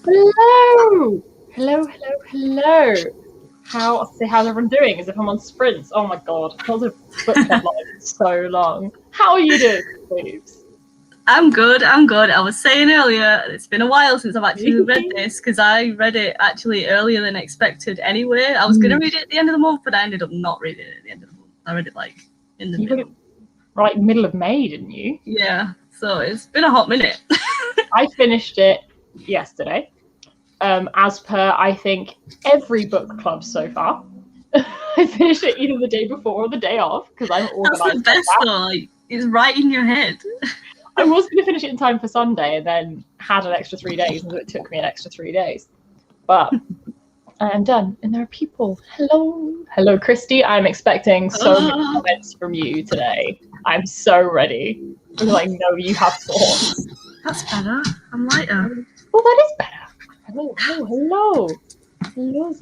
Hello! Hello. How's everyone doing? As if I'm on sprints. Oh my god. How's a book club like so long? How are you doing, Spoops? I'm good. I was saying earlier, it's been a while since I've actually read this because I read it actually earlier than expected anyway. I was going to read it at the end of the month, but I ended up not reading it at the end of the month. I read it like in the middle. Right, middle of May, didn't you? Yeah, so it's been a hot minute. I finished it yesterday. As per, I think, every book club so far. I finished it either the day before or the day of because I'm organised. That's the best though. Like, it's right in your head. I was going to finish it in time for Sunday and then had an extra 3 days, and it took me an extra 3 days. But I am done, and there are people. Hello, Christy. I'm expecting so many comments from you today. I'm so ready. I'm like, no, you have thoughts. That's better. I'm lighter. Well, that is better. Hello,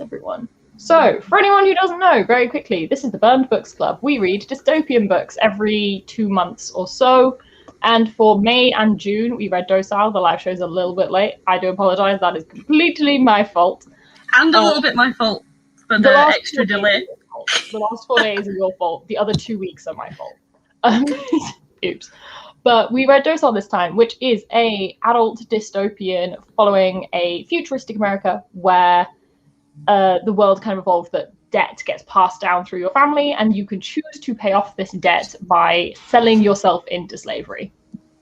everyone. So, for anyone who doesn't know, very quickly, this is the Burned Books Club. We read dystopian books every 2 months or so. And for May and June, we read Docile. The live show is a little bit late. I do apologise. That is completely my fault. And a little bit my fault for the extra delay. The last 4 days are your fault. The other 2 weeks are my fault. Oops. But we read Docile this time, which is a adult dystopian following a futuristic America where the world kind of evolved that debt gets passed down through your family, and you can choose to pay off this debt by selling yourself into slavery,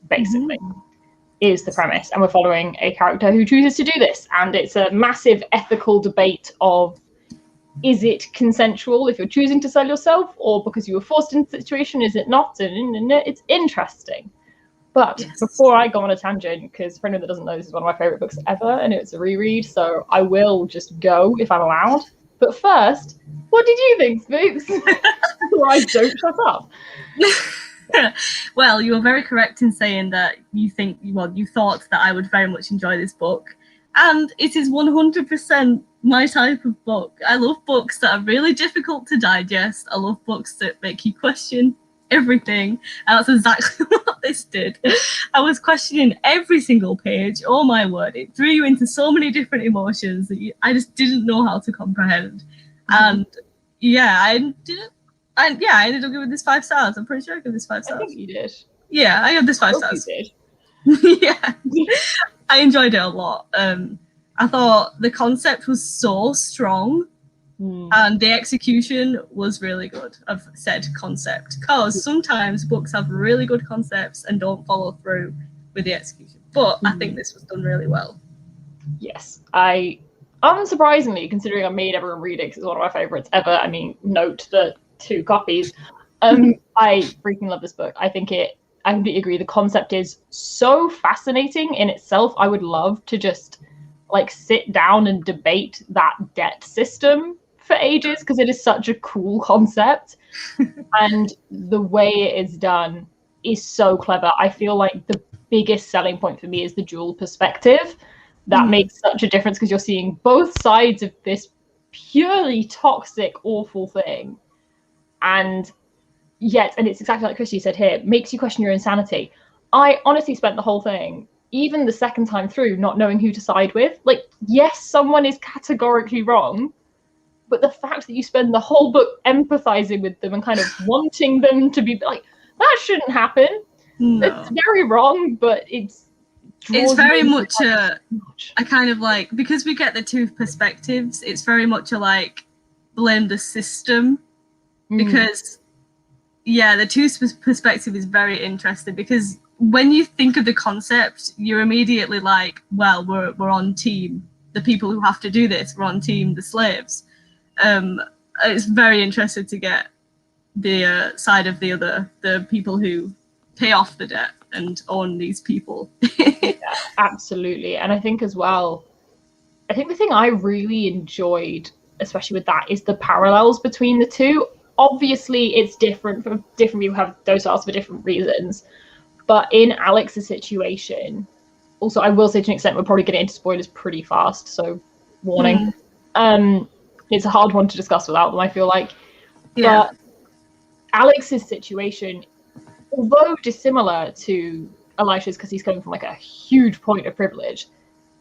basically, is the premise. And we're following a character who chooses to do this. And it's a massive ethical debate of, is it consensual if you're choosing to sell yourself, or because you were forced into the situation, is it not? And it's interesting. But before I go on a tangent, because for anyone that doesn't know, this is one of my favourite books ever, and it's a reread, so I will just go if I'm allowed. But first, what did you think, Spoops? Or I don't shut up. Well, you were very correct in saying that you thought that I would very much enjoy this book. And it is 100% my type of book. I love books that are really difficult to digest. I love books that make you question everything. And that's exactly what this did. I was questioning every single page. Oh my word, it threw you into so many different emotions that I just didn't know how to comprehend. And I ended up giving this 5 stars. I'm pretty sure I gave this 5 stars. I think you did. Yeah, I gave this 5 stars. You did. Yeah. I enjoyed it a lot. I thought the concept was so strong. And the execution was really good. I've said concept because sometimes books have really good concepts and don't follow through with the execution. But I think this was done really well. Yes, I unsurprisingly, considering I made everyone read it because it's one of my favorites ever. I mean, note the 2 copies. I freaking love this book. I completely agree. The concept is so fascinating in itself. I would love to just like sit down and debate that debt system for ages because it is such a cool concept. And the way it is done is so clever. I feel like the biggest selling point for me is the dual perspective. That makes such a difference because you're seeing both sides of this purely toxic, awful thing. And it's exactly like Christy said here, makes you question your insanity. I honestly spent the whole thing, even the second time through, not knowing who to side with. Like, yes, someone is categorically wrong, but the fact that you spend the whole book empathizing with them and kind of wanting them to be like, that shouldn't happen. No. It's very wrong, but it's very much a kind of like, because we get the 2 perspectives, it's very much a like blame the system because the 2 perspective is very interesting because when you think of the concept, you're immediately like, well, we're on team the people who have to do this, we're on team the slaves. It's very interesting to get the side of the people who pay off the debt and own these people. Yeah, absolutely. And I think as well, I think the thing I really enjoyed, especially with that, is the parallels between the 2. Obviously, it's different for different people have dociles for different reasons. But in Alex's situation, also, I will say to an extent, we're probably getting into spoilers pretty fast, so warning. It's a hard one to discuss without them, I feel like. Yeah. But Alex's situation, although dissimilar to Elisha's, because he's coming from like a huge point of privilege,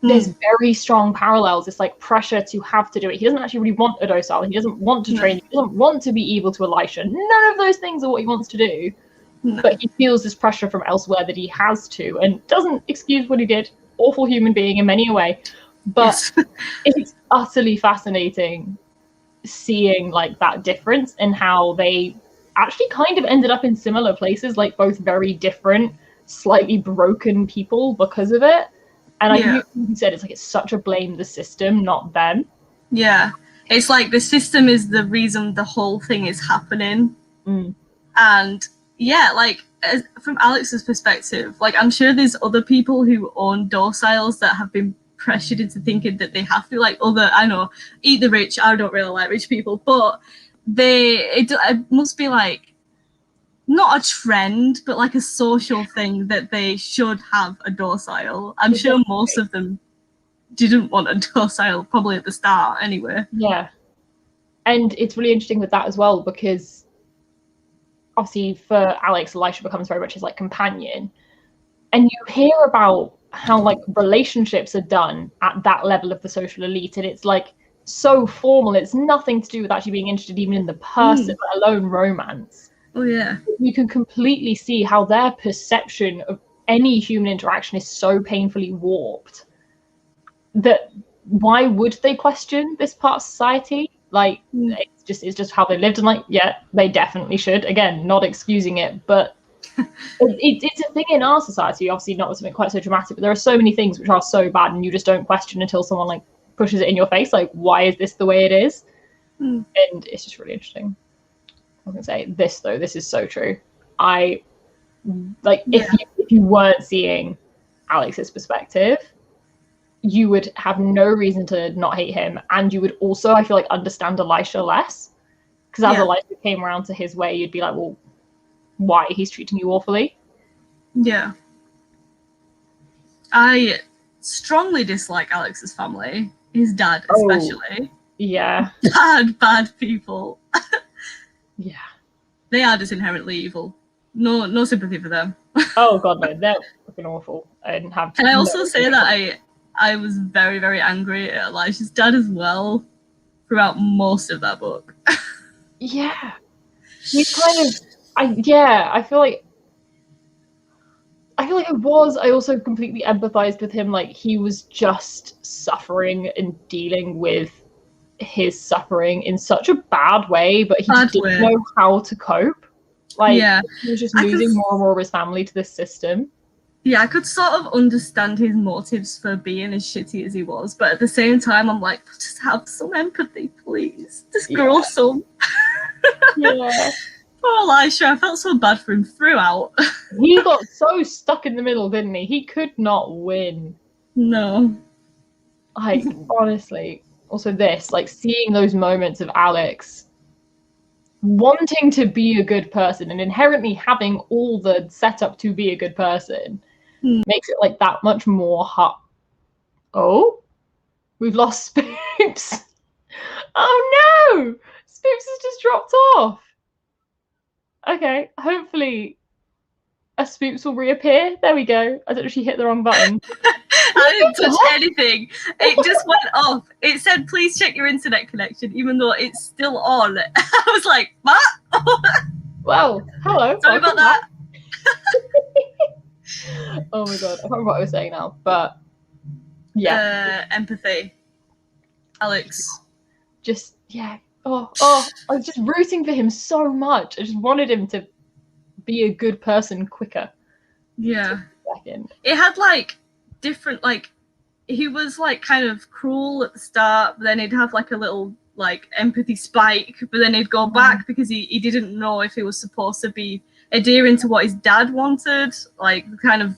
there's very strong parallels, this like pressure to have to do it. He doesn't actually really want a Docile. He doesn't want to train. He doesn't want to be evil to Elisha. None of those things are what he wants to do. But he feels this pressure from elsewhere that he has to, and doesn't excuse what he did. Awful human being in many a way. But it's utterly fascinating seeing like that difference in how they actually kind of ended up in similar places, like both very different, slightly broken people because of it. And like you said, it's like it's such a blame the system, not them. Yeah, it's like the system is the reason the whole thing is happening. And yeah, like from Alex's perspective, like I'm sure there's other people who own Dociles that have been pressured into thinking that they have to, like other, I know, eat the rich. I don't really like rich people, but it must be like not a trend, but like a social thing that they should have a Docile. I'm sure most of them didn't want a Docile, probably at the start anyway. Yeah. And it's really interesting with that as well, because obviously for Alex, Elisha becomes very much his like companion. And you hear about how like relationships are done at that level of the social elite, and it's like so formal. It's nothing to do with actually being interested even in the person, let alone romance. Oh yeah. You can completely see how their perception of any human interaction is so painfully warped that why would they question this part of society? Like it's just how they lived, and like yeah, they definitely should. Again, not excusing it, but it's a thing in our society, obviously not something quite so dramatic, but there are so many things which are so bad and you just don't question until someone like pushes it in your face, like why is this the way it is? And it's just really interesting. I was gonna say this though, this is so true. I like if you weren't seeing Alex's perspective, you would have no reason to not hate him, and you would also, I feel like, understand Elisha less, because as Elisha came around to his way, you'd be like, well, why he's treating you awfully. Yeah. I strongly dislike Alex's family, his dad especially. Yeah. Bad people. Yeah. They are just inherently evil. No sympathy for them. Oh god, no, they're fucking awful. And have. Can I also say that I was very, very angry at Elisha's dad as well throughout most of that book. Yeah. He's kind of I feel like I also completely empathized with him. Like he was just suffering and dealing with his suffering in such a bad way, but he didn't know how to cope. Like he was just losing more and more of his family to this system. Yeah, I could sort of understand his motives for being as shitty as he was, but at the same time I'm like, just have some empathy, please. Just grow some. Yeah. Poor Elisha, I felt so bad for him throughout. He got so stuck in the middle, didn't he? He could not win. No. Like, honestly. Also this, like, seeing those moments of Alex wanting to be a good person and inherently having all the setup to be a good person makes it, like, that much more Oh? We've lost Spoops. Oh, no! Spoops has just dropped off. Okay, hopefully a Spoops will reappear. There we go. I don't know if she hit the wrong button. I didn't touch anything. It just went off. It said, please check your internet connection, even though it's still on. I was like, what? Well, hello. Sorry about that. Oh my god, I can't remember what I was saying now, but yeah. Empathy. Alex. Just, yeah. Oh, I was just rooting for him so much. I just wanted him to be a good person quicker. Yeah. It had like different, like, he was like kind of cruel at the start, but then he'd have like a little like empathy spike, but then he'd go back because he didn't know if he was supposed to be adhering to what his dad wanted, like kind of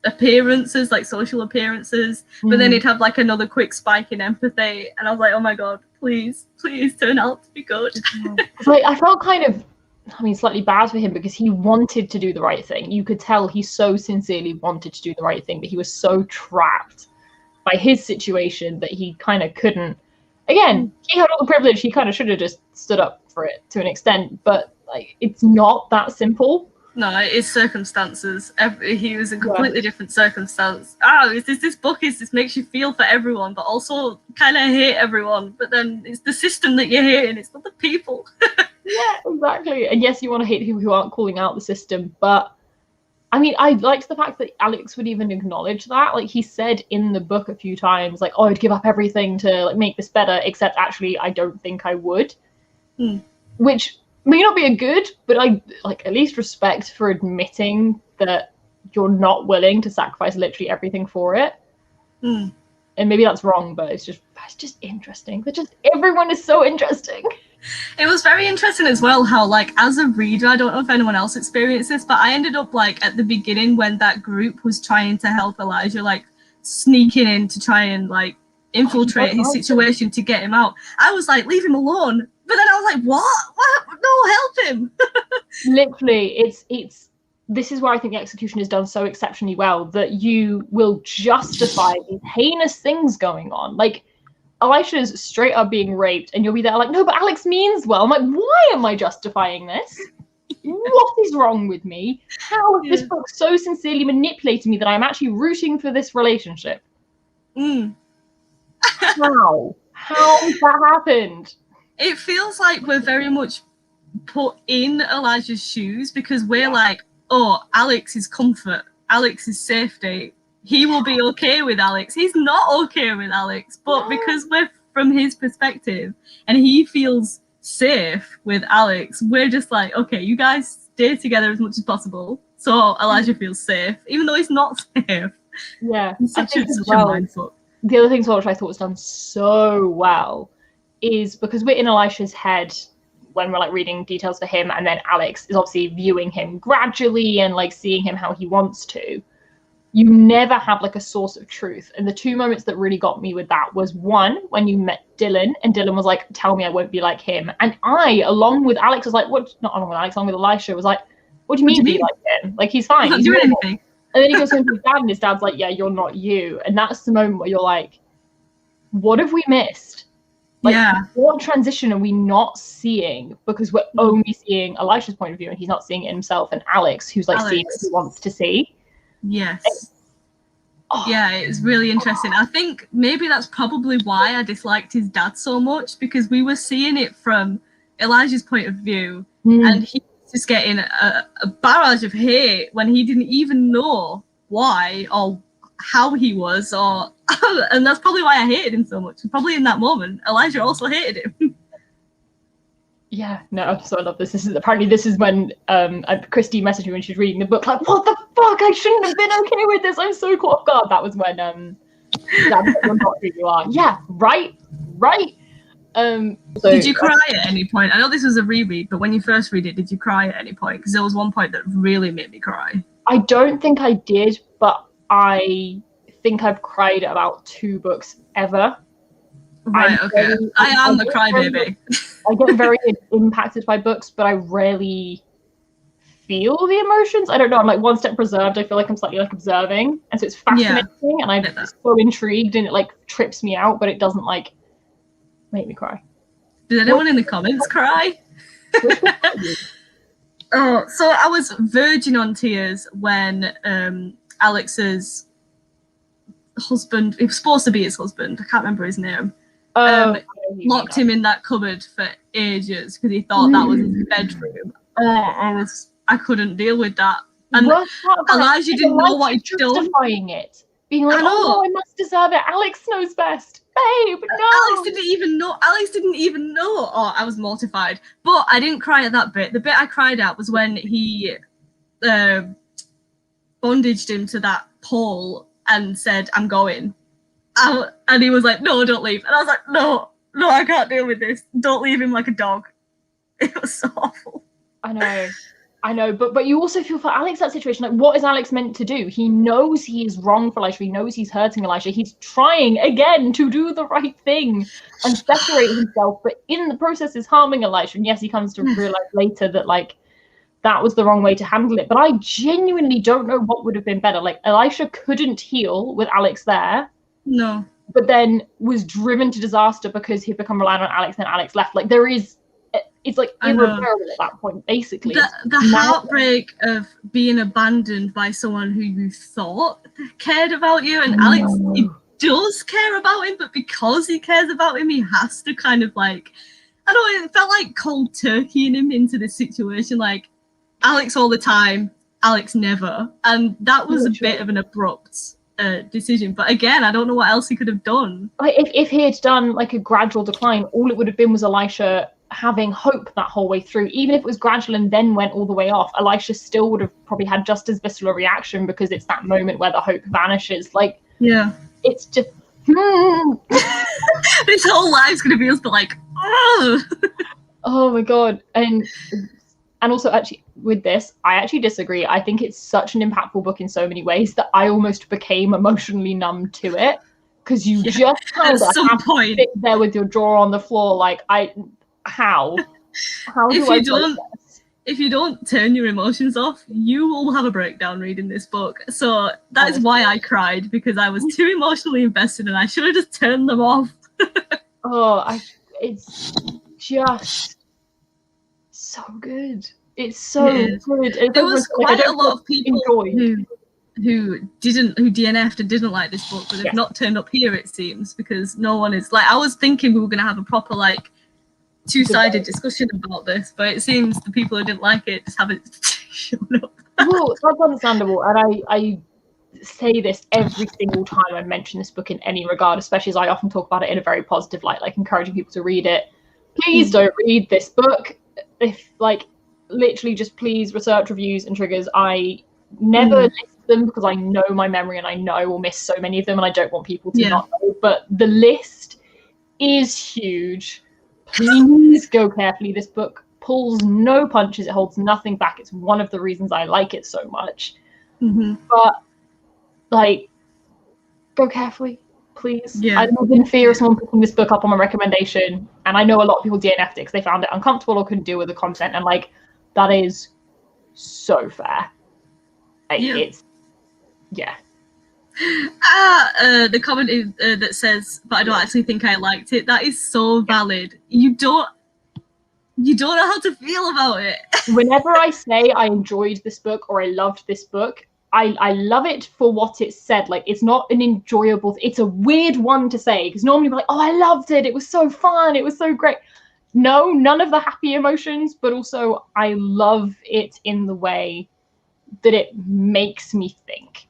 appearances, like social appearances, but then he'd have like another quick spike in empathy, and I was like, oh my god, please turn out to be good. Like, I felt kind of, I mean, slightly bad for him because he wanted to do the right thing. You could tell he so sincerely wanted to do the right thing, but he was so trapped by his situation that he kind of couldn't. Again, he had all the privilege. He kind of should have just stood up for it to an extent, but like, it's not that simple. No, it's circumstances. He was in completely different circumstance. Oh, this book this makes you feel for everyone, but also kind of hate everyone. But then it's the system that you're hating. It's not the people. Yeah, exactly. And yes, you want to hate people who aren't calling out the system, but I mean, I liked the fact that Alex would even acknowledge that. Like, he said in the book a few times, like, oh, I'd give up everything to like make this better, except actually I don't think I would. Which may not be a good, but I like at least respect for admitting that you're not willing to sacrifice literally everything for it. And maybe that's wrong, but it's just interesting. Everyone is so interesting. It was very interesting as well how, like, as a reader, I don't know if anyone else experienced this, but I ended up, like, at the beginning when that group was trying to help Elijah, like, sneaking in to try and, like, infiltrate his situation to get him out. I was like, leave him alone. But then I was like, what? No, help him. Literally, this is where I think the execution is done so exceptionally well, that you will justify these heinous things going on. Like, Elisha's straight up being raped, and you'll be there like, no, but Alex means well. I'm like, why am I justifying this? What is wrong with me? How has this book so sincerely manipulated me that I'm actually rooting for this relationship? How? How has that happened? It feels like we're very much put in Elijah's shoes because we're like, oh, Alex's comfort, Alex's safety. He will be okay with Alex. He's not okay with Alex, but because we're from his perspective and he feels safe with Alex, we're just like, okay, you guys stay together as much as possible. So Elijah feels safe, even though he's not safe. Yeah, it's such a mindfuck. The other thing which I thought was done so well is because we're in Elisha's head when we're like reading details for him, and then Alex is obviously viewing him gradually and like seeing him how he wants to. You never have like a source of truth. And the two moments that really got me with that was one, when you met Dylan and Dylan was like, tell me I won't be like him. And I, along with Alex, was like, what? Not along with Alex, along with Elisha, was like, what do you mean be like him? Like, he's fine. He's not he's doing normal. anything. And then he goes home to his dad and his dad's like, yeah, you're not you. And that's the moment where you're like, what have we missed? Like, what transition are we not seeing? Because we're only seeing Elisha's point of view and he's not seeing it himself, and Alex, who's like seeing what he wants to see. Yes. Yeah, it's really interesting. I think maybe that's probably why I disliked his dad so much, because we were seeing it from Elijah's point of view and he was just getting a barrage of hate when he didn't even know why or how he was, or and that's probably why I hated him so much. Probably in that moment, Elijah also hated him. Yeah, no, so I love this. This is when Christy messaged me when she was reading the book, like, what the fuck? I shouldn't have been okay with this. I'm so caught off guard. That was when you're not who you are. Yeah, right. So, did you cry at any point? I know this was a reread, but when you first read it, did you cry at any point? Because there was one point that really made me cry. I don't think I did, but I think I've cried at about 2 books ever. Right, okay. I am the crybaby. I get very impacted by books, but I rarely feel the emotions. I don't know. I'm like one step preserved. I feel like I'm slightly like observing, and so it's fascinating, and I'm so intrigued, and it like trips me out, but it doesn't like make me cry. Did anyone in the comments cry? Oh, so I was verging on tears when Alex's husband, it was supposed to be his husband, I can't remember his name, locked him in that cupboard for ages because he thought that was his bedroom. I couldn't deal with that. And Elijah didn't know what he'd done. Justifying it. Being like, oh, I must deserve it. Alex knows best. Babe, no. Alex didn't even know. Oh, I was mortified. But I didn't cry at that bit. The bit I cried at was when he bondaged him to that pole and said, I'm going. And he was like, no, don't leave. And I was like, no, I can't deal with this. Don't leave him like a dog. It was so awful. I know, but you also feel for Alex that situation. Like, what is Alex meant to do? He knows he is wrong for Elisha. He knows he's hurting Elisha. He's trying again to do the right thing and separate himself, but in the process is harming Elisha. And yes, he comes to realize later that like that was the wrong way to handle it. But I genuinely don't know what would have been better. Like, Elisha couldn't heal with Alex there. No. But then was driven to disaster because he'd become reliant on Alex and Alex left. Like, there is it's like irreparable at that point, basically. The heartbreak of being abandoned by someone who you thought cared about you, and Alex, he does care about him, but because he cares about him, he has to kind of like, I don't know, it felt like cold turkeying him into this situation, like Alex all the time, Alex never, and that was a bit of an abrupt decision. But again, I don't know what else he could have done. Like if he had done like a gradual decline, all it would have been was Elisha having hope that whole way through. Even if it was gradual and then went all the way off, Elisha still would have probably had just as visceral a reaction, because it's that moment where the hope vanishes. Like, yeah, it's just this whole life's gonna be us, but like, oh, oh my god. And also, actually, with this, I actually disagree. I think it's such an impactful book in so many ways that I almost became emotionally numb to it, because you just kind of have to sit there with your jaw on the floor, like, how if you don't turn your emotions off, you will have a breakdown reading this book. So that is why I cried, because I was too emotionally invested and I should have just turned them off. It's just so good. It's so good. There was quite a lot of people who DNF'd and didn't like this book, but they've not turned up here, it seems, because no one is like, I was thinking we were going to have a proper like two-sided discussion about this, but it seems the people who didn't like it just haven't shown up. Well, that's understandable, and I say this every single time I mention this book in any regard, especially as I often talk about it in a very positive light, like encouraging people to read it. Please don't read this book. If like, literally just please research reviews and triggers. I never list them because I know my memory and I know I will miss so many of them, and I don't want people to not know, but the list is huge. Please go carefully. This book pulls no punches. It holds nothing back. It's one of the reasons I like it so much. But like, go carefully, please. I live in fear of someone picking this book up on my recommendation, and I know a lot of people DNF'd it because they found it uncomfortable or couldn't deal with the content, and like, that is so fair. Like, it's the comment that says, but I don't actually think I liked it. That is so valid. You don't know how to feel about it. Whenever I say I enjoyed this book or I loved this book, I love it for what it said. Like, it's not an enjoyable, it's a weird one to say, because normally we're like, oh, I loved it, it was so fun, it was so great. No, none of the happy emotions, but also I love it in the way that it makes me think.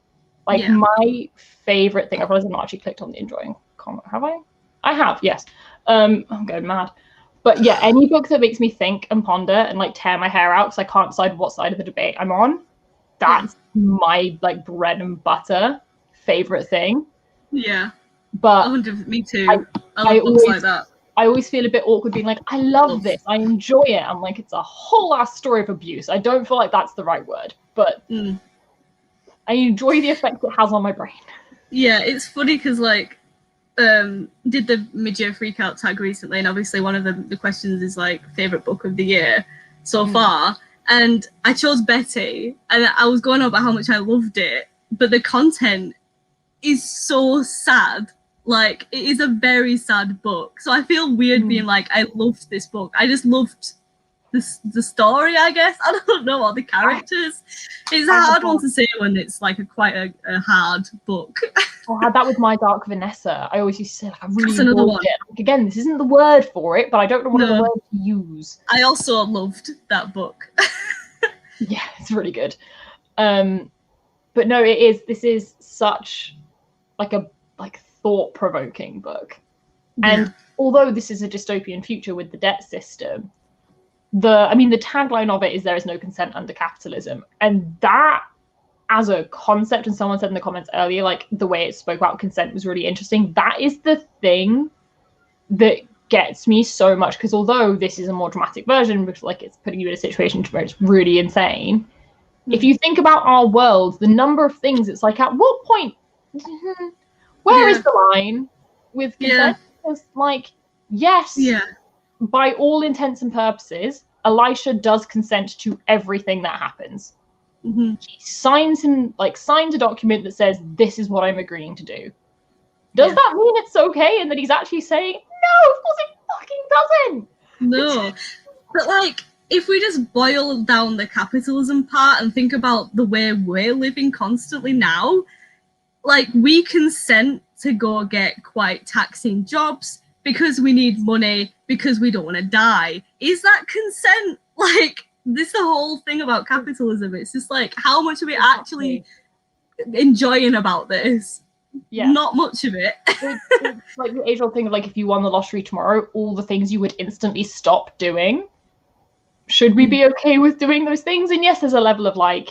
Like, my favorite thing, I've not actually clicked on the enjoying comment, have I? I have, yes. I'm going mad. But yeah, any book that makes me think and ponder and like tear my hair out because I can't decide what side of the debate I'm on, that's my like bread and butter favorite thing. Yeah. But me too. I love books like that. I always feel a bit awkward being like, I love this, I enjoy it. I'm like, it's a whole ass story of abuse. I don't feel like that's the right word, but I enjoy the effect it has on my brain. Yeah, it's funny because like, did the mid-year freakout tag recently, and obviously one of the questions is like favorite book of the year so far, and I chose Betty, and I was going on about how much I loved it, but the content is so sad. Like, it is a very sad book, so I feel weird being like, I loved this book. I just loved the story, I guess. I don't know, all the characters. It's a hard one to say when it's like quite a hard book. I had that with My Dark Vanessa. I always used to say, like, I really loved it. Like, again, this isn't the word for it, but I don't know what other word to use. I also loved that book. Yeah, it's really good. But no, this is such like a thought-provoking book. And although this is a dystopian future with the debt system, the tagline of it is there is no consent under capitalism. And that, as a concept, and someone said in the comments earlier, like, the way it spoke about consent was really interesting. That is the thing that gets me so much, because although this is a more dramatic version, because like it's putting you in a situation where it's really insane, if you think about our world, the number of things, it's like, at what point, where is the line with consent? It's like, yes, by all intents and purposes, Elisha does consent to everything that happens. He signs a document that says, this is what I'm agreeing to do. Does that mean it's okay and that he's actually saying, no, of course it fucking doesn't? No. But like, if we just boil down the capitalism part and think about the way we're living constantly now, like, we consent to go get quite taxing jobs because we need money, because we don't want to die. Is that consent? Like, this is the whole thing about capitalism. It's just like, how much are we actually enjoying about this? Yeah. Not much of it. It's like the age-old thing of, like, if you won the lottery tomorrow, all the things you would instantly stop doing. Should we be okay with doing those things? And yes, there's a level of, like,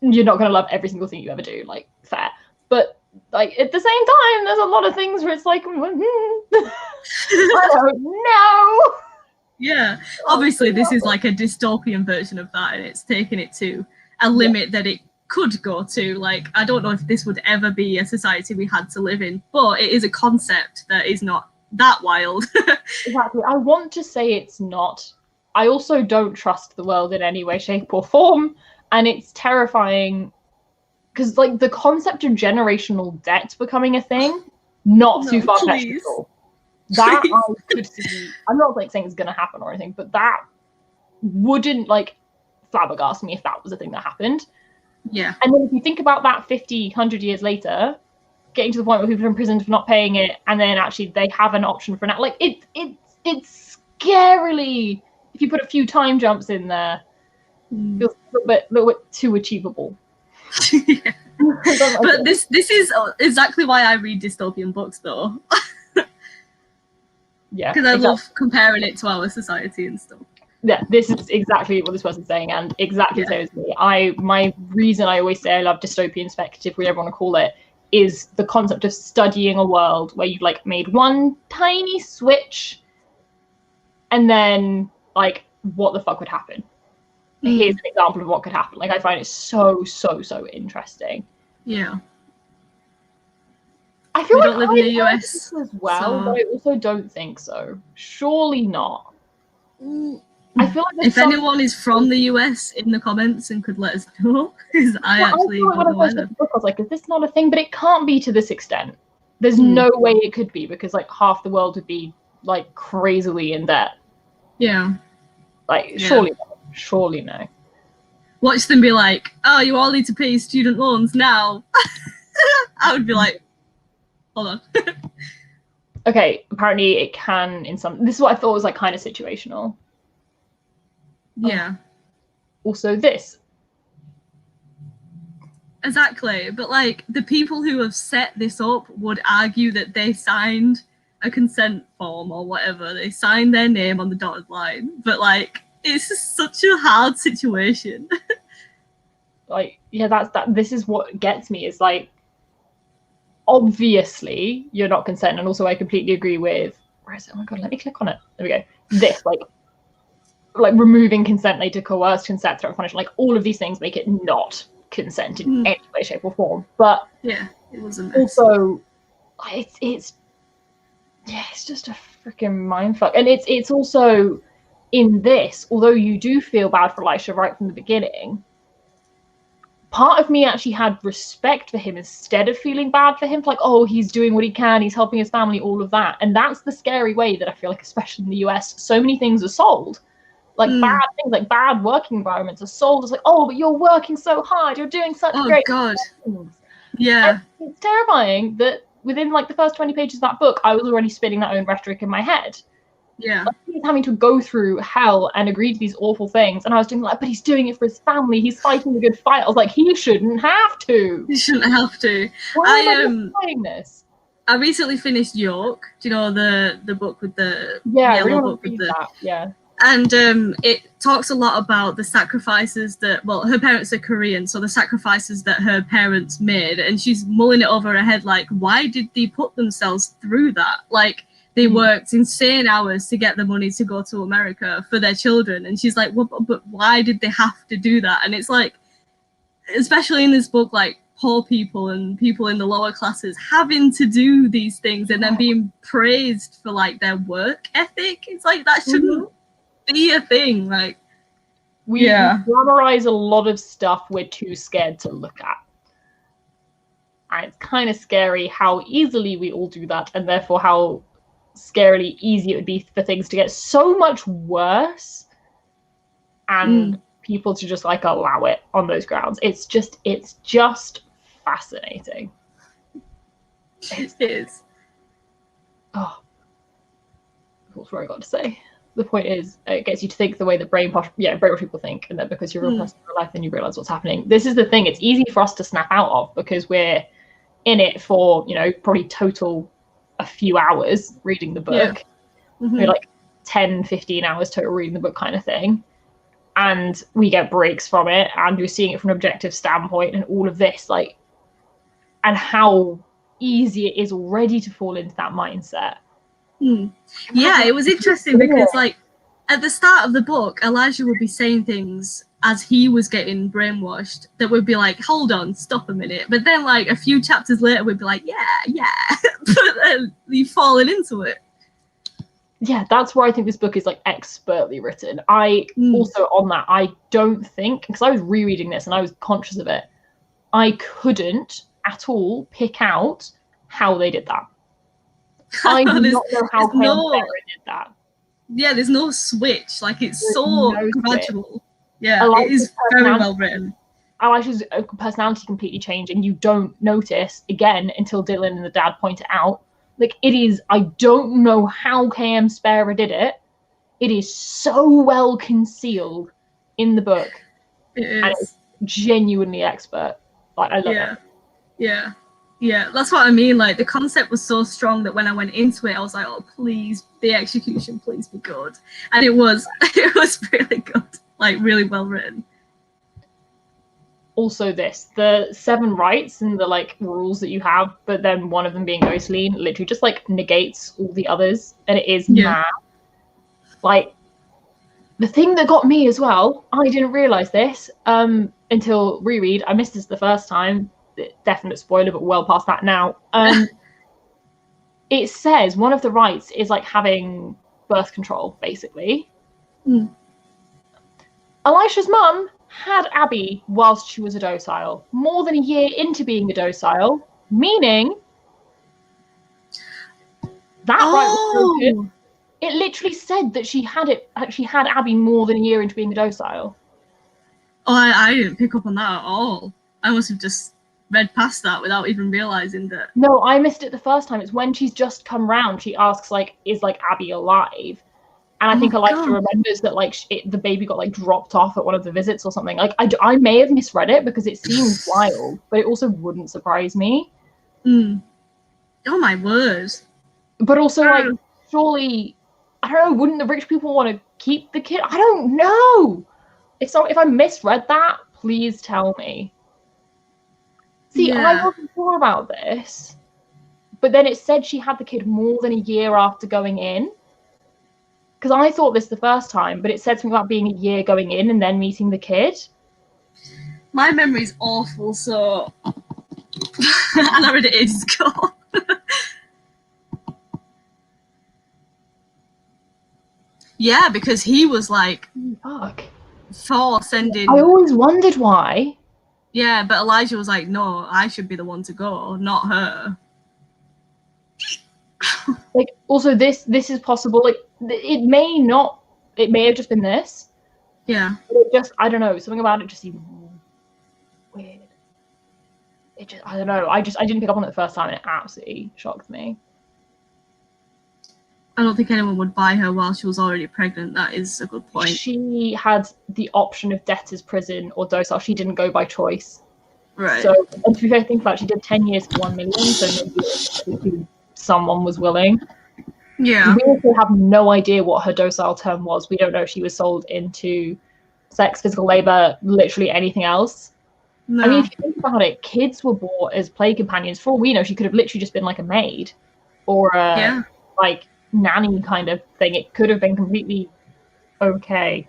you're not going to love every single thing you ever do, like, fair. But, like, at the same time, there's a lot of things where it's like, I don't know. Yeah, obviously this is like a dystopian version of that, and it's taken it to a limit that it could go to. Like, I don't know if this would ever be a society we had to live in, but it is a concept that is not that wild. Exactly. I want to say it's not. I also don't trust the world in any way, shape, or form, and it's terrifying because, like, the concept of generational debt becoming a thing, not too far-fetched at all. That I could see. I'm not, like, saying it's going to happen or anything, but that wouldn't, like, flabbergast me if that was a thing that happened. Yeah. And then if you think about that 50, 100 years later, getting to the point where people are imprisoned for not paying it, and then actually they have an option for now, like, it's scarily, if you put a few time jumps in there, feels a little bit too achievable. Yeah. But this is exactly why I read dystopian books, though. Yeah, because I love comparing it to our society and stuff. Yeah, this is exactly what this person's saying, and exactly the same as me. My reason I always say I love dystopian speculative, whatever you want to call it, is the concept of studying a world where you've, like, made one tiny switch, and then, like, what the fuck would happen? Here's an example of what could happen. Like, I find it so interesting. Yeah. I feel we like don't live in the US as well, but I also don't think so. Surely not. I feel like if anyone is from the US in the comments and could let us know, because I actually don't know either. I was like, is this not a thing? But it can't be to this extent. There's no way it could be, because, like, half the world would be, like, crazily in debt. Yeah. Like, surely no. Watch them be like, oh, you all need to pay student loans now. I would be like, hold on. Okay, apparently it can in some... This is what I thought was, like, kind of situational. Yeah. Also this. Exactly. But, like, the people who have set this up would argue that they signed a consent form or whatever. They signed their name on the dotted line. But, like, it's just such a hard situation. Like, yeah, this is what gets me, is, like, obviously you're not consenting. And also I completely agree with, where is it? Oh my god, let me click on it. There we go. This, like removing consent later, coerced consent, threat, punishment, like, all of these things make it not consent in any way, shape, or form. But yeah, it was a mess. Also, it's just a freaking mindfuck. And it's also in this, although you do feel bad for Elisha right from the beginning, part of me actually had respect for him instead of feeling bad for him. Like, oh, he's doing what he can, he's helping his family, all of that. And that's the scary way that I feel like, especially in the US, so many things are sold. Like, bad things, like bad working environments are sold as, like, oh, but you're working so hard, you're doing such great things. Yeah. And it's terrifying that within, like, the first 20 pages of that book, I was already spinning that own rhetoric in my head. Yeah. Like, he's having to go through hell and agree to these awful things. And I was doing, like, but he's doing it for his family. He's fighting the good fight. I was like, he shouldn't have to. He shouldn't have to. Why am I doing this? I recently finished York. Do you know the book with the yellow book with the that. Yeah. And it talks a lot about the sacrifices that, well, her parents are Korean, so the sacrifices that her parents made, and she's mulling it over her head, like, why did they put themselves through that? Like, they worked insane hours to get the money to go to America for their children, and she's like, well, but why did they have to do that? And it's like, especially in this book, like, poor people and people in the lower classes having to do these things and then being praised for, like, their work ethic. It's like, that shouldn't be a thing. Like, we glamorize a lot of stuff we're too scared to look at, and it's kind of scary how easily we all do that, and therefore how scarily easy it would be for things to get so much worse and people to just like allow it on those grounds. It's just fascinating. It is. Oh, what's what I got to say? The point is, it gets you to think the way that brainwash people think, and then because you're a real person in real life, then you realize what's happening. This is the thing; it's easy for us to snap out of because we're in it for, you know, probably total a few hours reading the book. We're like 10, 15 hours total reading the book kind of thing, and we get breaks from it, and you're seeing it from an objective standpoint, and all of this, like, and how easy it is already to fall into that mindset. Yeah, it was interesting because, like, at the start of the book, Elijah would be saying things as he was getting brainwashed that would be like, hold on, stop a minute. But then, like, a few chapters later, we'd be like, yeah. But then you've fallen into it. Yeah, that's where I think this book is, like, expertly written. Also, on that, I don't think, because I was rereading this and I was conscious of it, I couldn't at all pick out how they did that. I do not know how KM Szapara did that. Yeah, there's no switch. Like, it's so gradual. Switch. Yeah, it is very well written. Elijah's personality completely changed, and you don't notice again until Dylan and the dad point it out. Like, it is, I don't know how KM Szapara did it. It is so well concealed in the book. It is. And it's genuinely expert. Like, I love it. Yeah, that's what I mean. Like, the concept was so strong that when I went into it, I was like, oh, please, the execution, please be good. And it was really good. Like, really well written. Also the 7 rights and the, like, rules that you have, but then one of them being Docile literally just, like, negates all the others. And it is mad. Like, the thing that got me as well, I didn't realise this until reread. I missed this the first time. Definite spoiler, but well past that now. It says one of the rights is, like, having birth control, basically. Elisha's mum had Abby whilst she was a docile, more than a year into being a docile, meaning that right was broken. It literally said that she had Abby more than a year into being a docile. Oh, I didn't pick up on that at all. I must have just read past that without even realizing that. No, I missed it the first time. It's when she's just come round. She asks, like, is, like, Abby alive? And I think Elijah remembers that, like, the baby got, like, dropped off at one of the visits or something. Like, I may have misread it because it seems wild, but it also wouldn't surprise me. Oh my word! But also, like, surely, I don't know. Wouldn't the rich people want to keep the kid? I don't know. If I misread that, please tell me. See, I wasn't sure about this, but then it said she had the kid more than a year after going in. Because I thought this the first time, but it said something about being a year going in and then meeting the kid. My memory's awful, so... and I read it ages ago. Yeah, because he was, like... Fuck. For sending... I always wondered why. Yeah, but Elijah was like, no, I should be the one to go, not her. Like, also, this is possible. Like, it may have just been this. Yeah. But it just, I don't know, something about it just seemed weird. It just, I don't know, I didn't pick up on it the first time and it absolutely shocked me. I don't think anyone would buy her while she was already pregnant. That is a good point. She had the option of debtor's prison or docile. She didn't go by choice. Right. So, and to be fair, think about it, she did 10 years for 1 million, so maybe someone was willing. Yeah. We also have no idea what her docile term was. We don't know if she was sold into sex, physical labor, literally anything else. No. I mean, if you think about it, kids were bought as play companions. For all we know, she could have literally just been like a maid or a like nanny kind of thing. It could have been completely okay.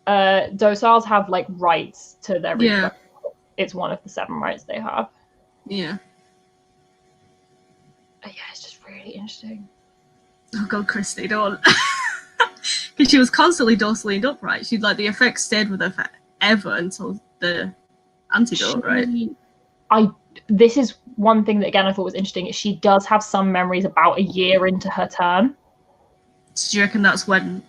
Dociles have, like, rights to their reproduction. It's one of the 7 rights they have. Yeah. Yeah, it's just really interesting. Oh god, Christy, don't. Because she was constantly docile up, right? She'd, like, the effects stayed with her forever until the antidote, right? this is one thing that, again, I thought was interesting. Is she does have some memories about a year into her term. Do you reckon that's when?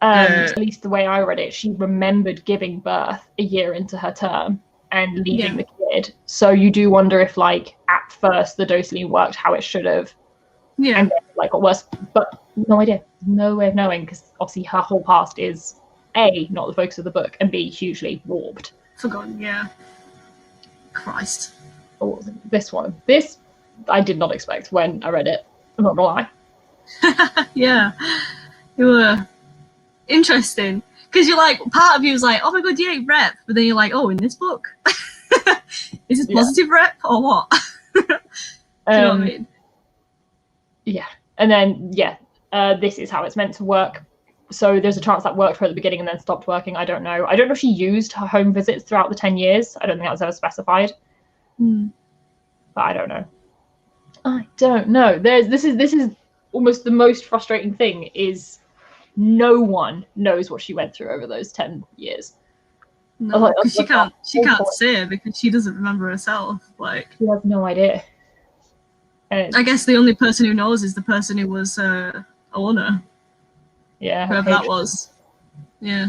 At least the way I read it, she remembered giving birth a year into her term and leaving the kid. So you do wonder if, like, at first the Docile worked how it should have. Yeah. And then, like, got worse. But no idea. No way of knowing, because obviously her whole past is A, not the focus of the book, and B, hugely warped. Forgotten, yeah. Christ. Oh, this one. This I did not expect when I read it. I'm not gonna lie. Yeah. You were interesting. Because you're like, part of you is like, oh my god, you ain't rep. But then you're like, oh, in this book? Is this positive rep or what? Do you know what I mean? Yeah. And then, this is how it's meant to work. So there's a chance that worked for her at the beginning and then stopped working. I don't know. I don't know if she used her home visits throughout the 10 years. I don't think that was ever specified. But I don't know. I don't know. This is almost the most frustrating thing, is no one knows what she went through over those 10 years. No, because she can't say it because she doesn't remember herself. Like, she has no idea. And I guess the only person who knows is the person who was owner. Yeah. Whoever that was. Yeah.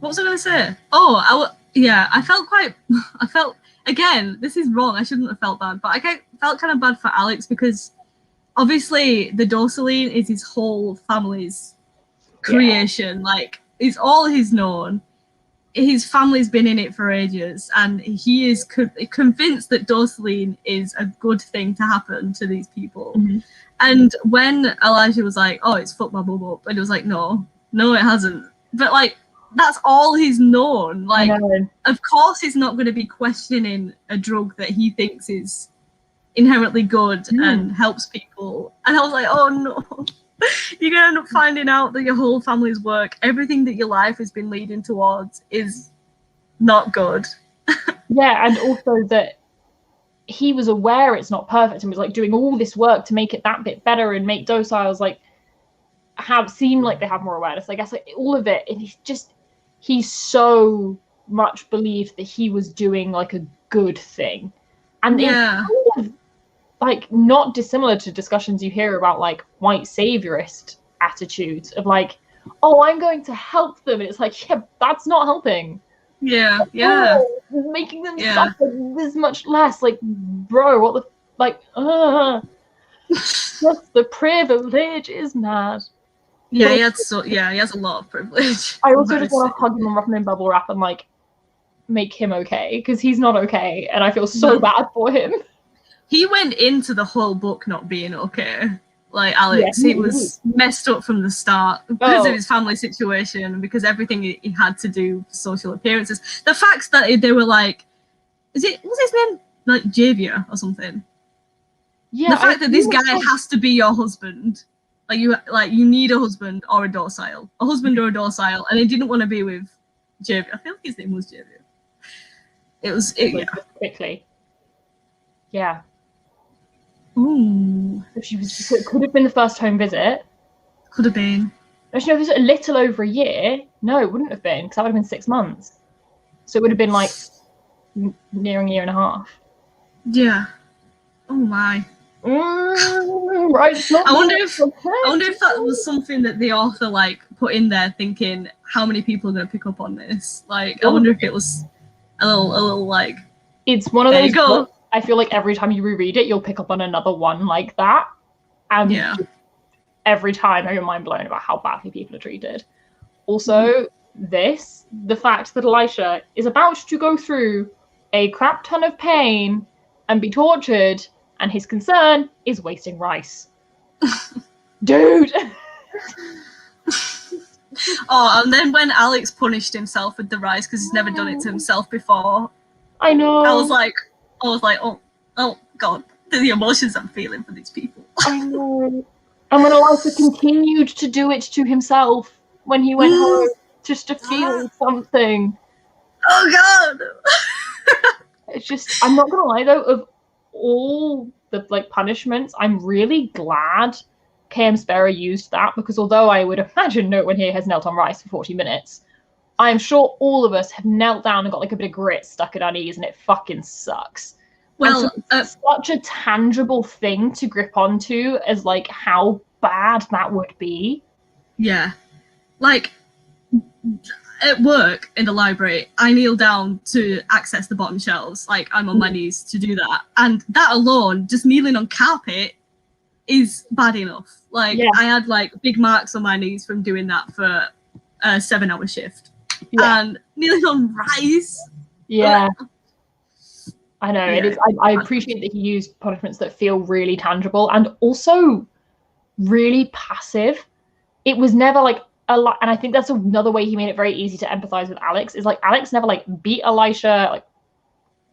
What was I going to say? Oh, I felt, again, this is wrong. I shouldn't have felt bad, but I felt kind of bad for Alex because obviously the Docile is his whole family's creation. Yeah. Like, it's all he's known. His family's been in it for ages, and he is convinced that Docile is a good thing to happen to these people. And when Elijah was like, oh, it's fucked my bum up, and it was like, no, it hasn't. But, like, that's all he's known. Like, of course he's not going to be questioning a drug that he thinks is inherently good and helps people. And I was like, oh, no. You're going to end up finding out that your whole family's work, everything that your life has been leading towards, is not good. Yeah, and also that he was aware it's not perfect and was like doing all this work to make it that bit better and make Dociles like seem like they have more awareness. I guess like all of it, and he so much believed that he was doing like a good thing, and it's kind of like not dissimilar to discussions you hear about like white saviorist attitudes of like, oh, I'm going to help them, and it's like, yeah, that's not helping. Yeah. Making them suffer this much less. Like, bro, what the like? Just the privilege is mad. Yeah, he has a lot of privilege. I also just want to hug him and wrap him in bubble wrap and like make him okay, because he's not okay, and I feel so bad for him. He went into the whole book not being okay. Like Alex, he was messed up from the start because of his family situation and because everything he had to do for social appearances. The fact that they were like, what's his name? Like Javier or something. Yeah. The fact that this guy has to be your husband. Like you need a husband or a Docile. A husband or a Docile, and he didn't want to be with Javier. I feel like his name was Javier. Quickly. Yeah. Ooh. It could have been the first home visit. Could have been. Actually, no, if it was a little over a year. No, it wouldn't have been, because that would have been 6 months. So it would have been like nearing a year and a half. Yeah. Oh my. Right. I wonder if that was something that the author like put in there, thinking how many people are going to pick up on this. Like, I wonder if it was a little like. It's one of those. Books, I feel like every time you reread it, you'll pick up on another one like that. And every time you're mind blown about how badly people are treated. Also, the fact that Elisha is about to go through a crap ton of pain and be tortured, and his concern is wasting rice. Dude! And then when Alex punished himself with the rice because he's never done it to himself before. I know. I was like, oh God, the emotions I'm feeling for these people. I know. And when Elisha continued to do it to himself when he went home just to feel something. Oh God! It's just, I'm not gonna lie though, of all the like punishments, I'm really glad KM Szapara used that, because although I would imagine no one here has knelt on rice for 40 minutes, I'm sure all of us have knelt down and got like a bit of grit stuck in our knees, and it fucking sucks. Well, it's such a tangible thing to grip onto as like how bad that would be. Yeah, like at work in the library, I kneel down to access the bottom shelves. Like I'm on my knees to do that, and that alone, just kneeling on carpet, is bad enough. Like I had like big marks on my knees from doing that for a 7-hour shift, and kneeling on rice. Yeah. I know it is. I appreciate that he used punishments that feel really tangible and also really passive. It was never like a lot, and I think that's another way he made it very easy to empathize with Alex. Is like Alex never like beat Elisha. Like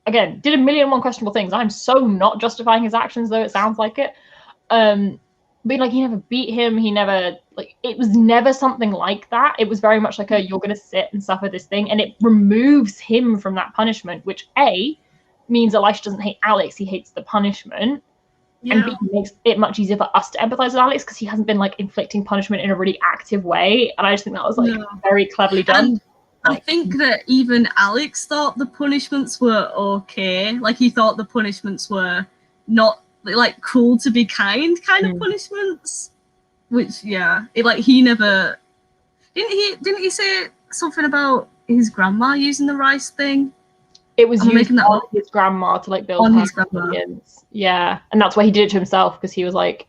again, did a million and one questionable things. I'm so not justifying his actions, though it sounds like it. But like he never beat him. He never like it was never something like that. It was very much like a you're gonna sit and suffer this thing, and it removes him from that punishment, which means Elisha doesn't hate Alex, he hates the punishment. And B, makes it much easier for us to empathize with Alex because he hasn't been like inflicting punishment in a really active way. And I just think that was like very cleverly done. And I think that even Alex thought the punishments were okay. Like he thought the punishments were not like cruel to be kind of punishments. Which it like he never didn't he say something about his grandma using the rice thing? It was used on his grandma to like build his audience. Yeah, and that's why he did it to himself, because he was like,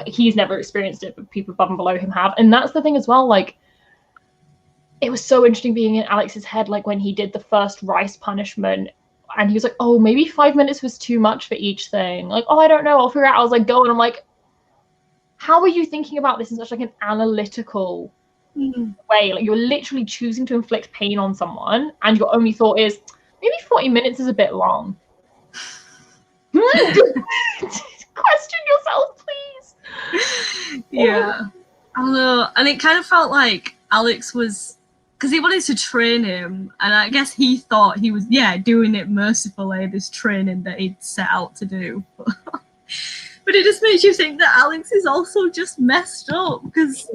he's never experienced it, but people above and below him have. And that's the thing as well. Like, it was so interesting being in Alex's head, like when he did the first rice punishment, and he was like, "Oh, maybe 5 minutes was too much for each thing." Like, "Oh, I don't know. I'll figure it out." I was like, "Go," and I'm like, "How are you thinking about this in such like an analytical way? Like, you're literally choosing to inflict pain on someone, and your only thought is." Maybe 40 minutes is a bit long. Question yourself, please. Yeah. I don't know. And it kind of felt like Alex was, because he wanted to train him, and I guess he thought he was, doing it mercifully, this training that he'd set out to do. But it just makes you think that Alex is also just messed up, because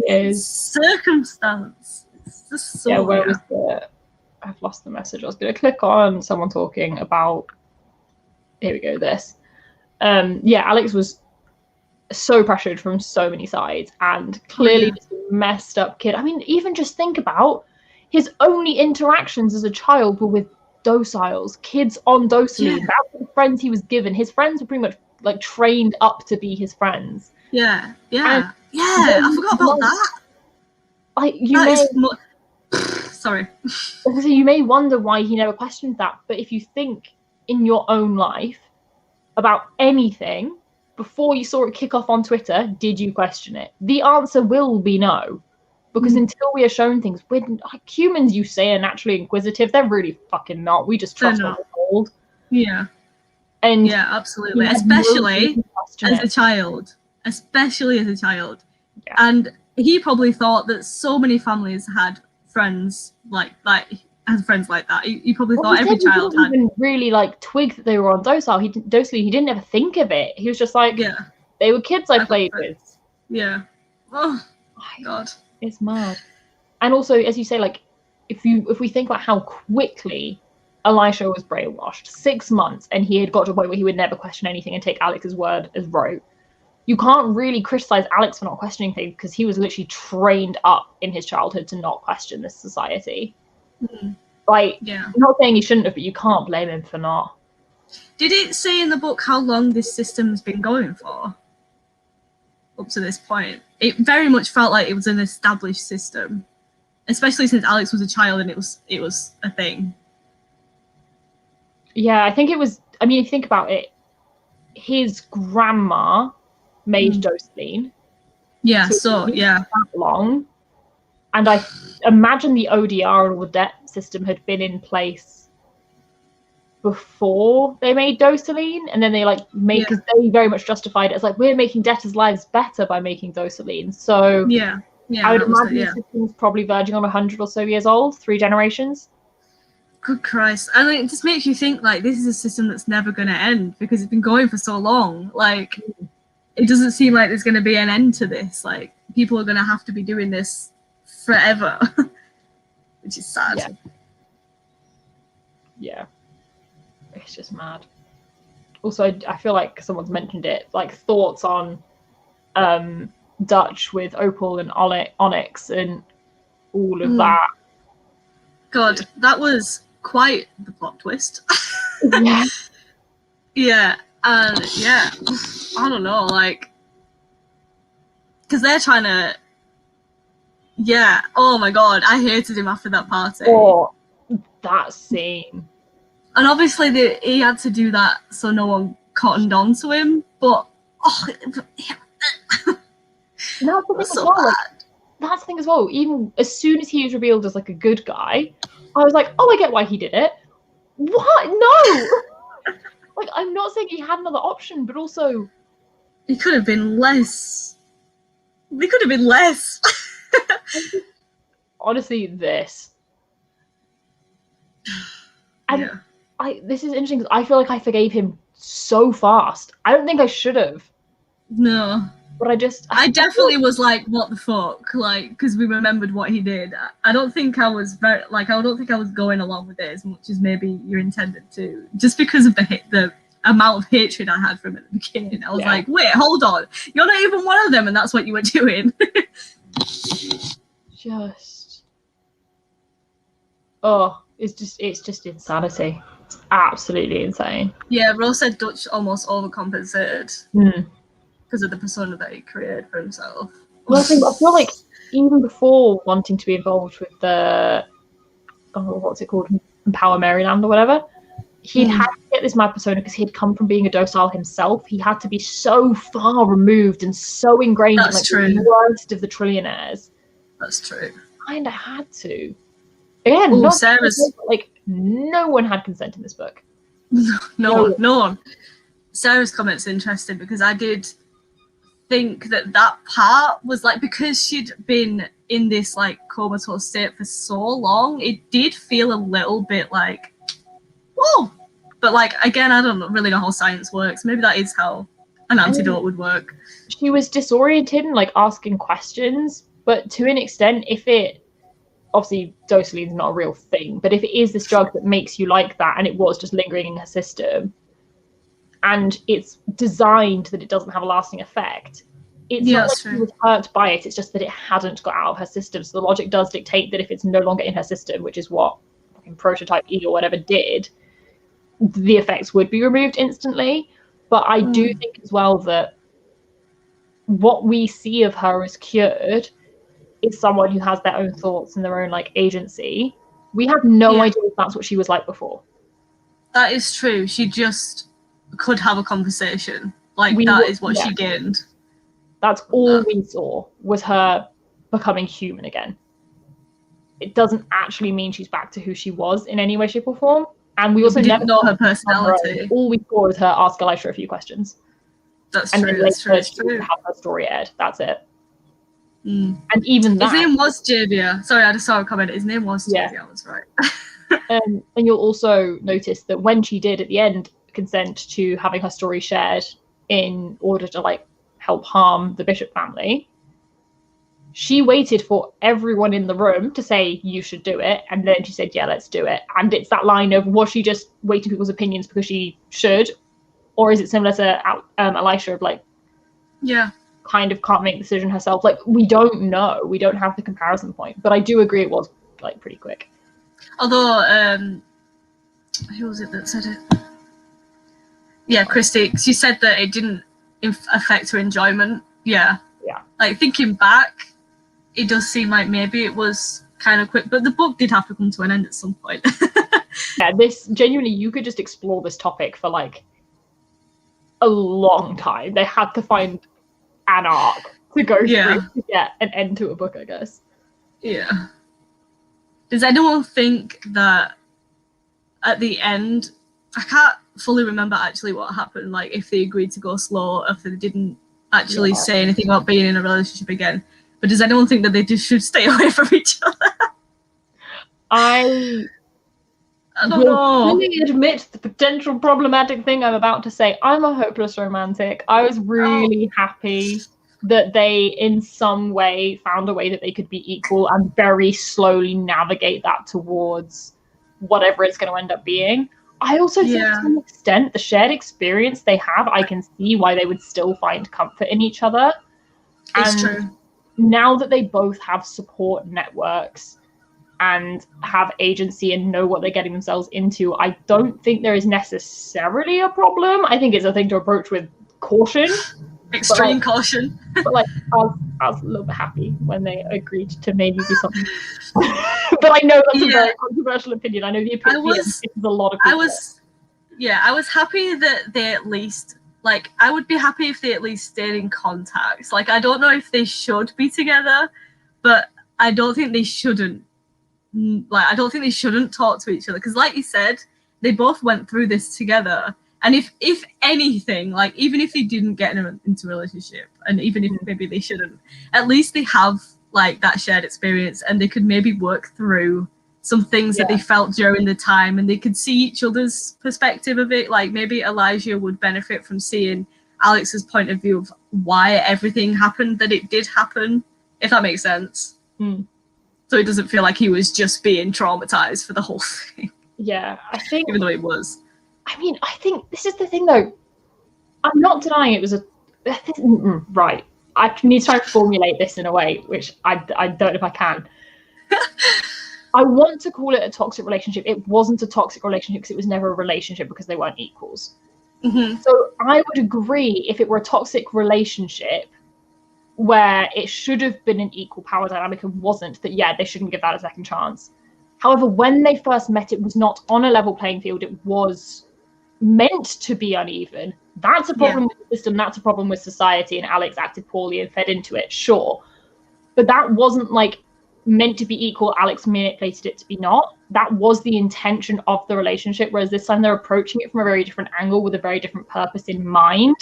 circumstance. It's just so where was the... I've lost the message. I was going to click on someone talking about, here we go, this. Alex was so pressured from so many sides and clearly just a messed up kid. I mean, even just think about his only interactions as a child were with Dociles, kids on Docile. That's the friends he was given. His friends were pretty much like trained up to be his friends. I forgot about that. Like Sorry. So you may wonder why he never questioned that, but if you think in your own life about anything before you saw it kick off on Twitter, did you question it? The answer will be no, because until we are shown things, we're like humans. You say are naturally inquisitive. They're really fucking not. We just trust what we're told. Yeah. And absolutely, especially as a child. Yeah. And he probably thought that so many families had friends like friends like that. He probably thought every child had. He didn't even really like twig that they were on Docile. He didn't ever think of it. He was just like, they were kids I played with. Yeah. Oh my God, it's mad. And also, as you say, like if we think about how quickly Elisha was brainwashed, 6 months, and he had got to a point where he would never question anything and take Alex's word as rote. You can't really criticize Alex for not questioning things, because he was literally trained up in his childhood to not question this society. Like, I'm not saying he shouldn't have, but you can't blame him for not. Did it say in the book how long this system's been going for? Up to this point, it very much felt like it was an established system, especially since Alex was a child and it was a thing. Yeah, I think it was. I mean, if you think about it, his grandma made Docile. That long. And I imagine the ODR and all the debt system had been in place before they made Docile, and then they because they very much justified it as like, we're making debtors' lives better by making Docile. So I would imagine the system's probably verging on 100 or so years old, 3 generations. Good Christ. I mean, it just makes you think like this is a system that's never going to end, because it's been going for so long. Like, it doesn't seem like there's going to be an end to this. Like, people are going to have to be doing this forever. which is sad. Yeah. It's just mad. Also, I feel like someone's mentioned it, like thoughts on Dutch with Opal and Onyx and all of that. God, that was quite the plot twist. Yeah. Yeah, and yeah, I don't know, like, because they're trying to, yeah, oh my God, I hated him after that party. Oh, that scene. And obviously he had to do that so no one cottoned on to him, but, That's the thing as well. Like, that's the thing as well. Even as soon as he was revealed as like a good guy, I was like, oh, I get why he did it. What? No! Like, I'm not saying he had another option, but also... He could have been less. He could have been less. Honestly, this. And yeah. This is interesting because I feel like I forgave him so fast. I don't think I should have. No. But I definitely was like, what the fuck? Like, because we remembered what he did. I don't think I was I don't think I was going along with it as much as maybe you intended to. Just because of the amount of hatred I had for him at the beginning. I was like, wait, hold on. You're not even one of them, and that's what you were doing. It's just insanity. It's absolutely insane. Yeah, Rose said Dutch almost overcompensated because of the persona that he created for himself. Well, I feel like even before wanting to be involved with the what's it called, Empower Maryland or whatever, he'd had to get this mad persona because he'd come from being a docile himself. He had to be so far removed and so ingrained in like the worst of the trillionaires. That's true. Kinda had to. Again, Sarah's like no one had consent in this book. No one. Sarah's comment's interesting because I did think that part was like, because she'd been in this like comatose state for so long, it did feel a little bit like, whoa. But like, again, I don't really know how science works. Maybe that is how an antidote would work. She was disoriented and like asking questions, but to an extent, if it obviously Docile is not a real thing, but if it is this drug that makes you like that and it was just lingering in her system and it's designed that it doesn't have a lasting effect, it's not like she was hurt by it, it's just that it hadn't got out of her system. So the logic does dictate that if it's no longer in her system, which is what fucking Prototype E or whatever did, the effects would be removed instantly. But I do think as well that what we see of her as cured is someone who has their own thoughts and their own like agency. We have no idea if that's what she was like before. That is true. She just could have a conversation. Like that is what she gained. That's all we saw was her becoming human again. It doesn't actually mean she's back to who she was in any way, shape, or form. And we also didn't know her personality. All we saw was her ask Elisha a few questions. That's true. That's true. Have her story aired. That's it. And even that, his name was Javier. Sorry, I just saw a comment. His name was Javier. I was right. And you'll also notice that when she did at the end consent to having her story shared in order to like help harm the Bishop family, she waited for everyone in the room to say you should do it, and then she said, yeah, let's do it. And it's that line of, was she just waiting people's opinions because she should, or is it similar to Elisha of like, kind of can't make the decision herself? Like, we don't know. We don't have the comparison point. But I do agree it was like pretty quick. Although, who was it that said it? Yeah, Christy. She said that it didn't affect her enjoyment. Yeah. Like, thinking back, it does seem like maybe it was kind of quick, but the book did have to come to an end at some point. Yeah, this genuinely, you could just explore this topic for like a long time. They had to find an arc to go through to get an end to a book, I guess. Yeah. Does anyone think that at the end, I can't fully remember actually what happened, like if they agreed to go slow, if they didn't actually say anything about being in a relationship again, but does anyone think that they just should stay away from each other? I don't know. Let me admit the potential problematic thing I'm about to say. I'm a hopeless romantic. I was really happy that they in some way found a way that they could be equal and very slowly navigate that towards whatever it's going to end up being. I also think to an extent the shared experience they have, I can see why they would still find comfort in each other. It's true. Now that they both have support networks and have agency and know what they're getting themselves into, I don't think there is necessarily a problem. I think it's a thing to approach with caution. Extreme caution. But like, I was a little bit happy when they agreed to maybe do something. But I know that's a very controversial opinion. I know the opinion is a lot of people. I was happy that they at least, like, I would be happy if they at least stayed in contact. Like, I don't know if they should be together, but I don't think they shouldn't. Like, I don't think they shouldn't talk to each other. Because like you said, they both went through this together. And if anything, like, even if they didn't get into a relationship, and even if maybe they shouldn't, at least they have, like, that shared experience, and they could maybe work through some things that they felt during the time, and they could see each other's perspective of it. Like, maybe Elijah would benefit from seeing Alex's point of view of why everything happened that it did happen, if that makes sense. So it doesn't feel like he was just being traumatized for the whole thing. Yeah, I think... Even though it was. I mean, I think this is the thing, though. I'm not denying it was a... Right. I need to try and formulate this in a way, which I don't know if I can. I want to call it a toxic relationship. It wasn't a toxic relationship because it was never a relationship because they weren't equals. So I would agree if it were a toxic relationship where it should have been an equal power dynamic and wasn't, that, they shouldn't give that a second chance. However, when they first met, it was not on a level playing field. It was meant to be uneven. That's a problem with the system. That's a problem with society. And Alex acted poorly and fed into it, sure. But that wasn't like meant to be equal. Alex manipulated it to be not. That was the intention of the relationship. Whereas this time they're approaching it from a very different angle with a very different purpose in mind.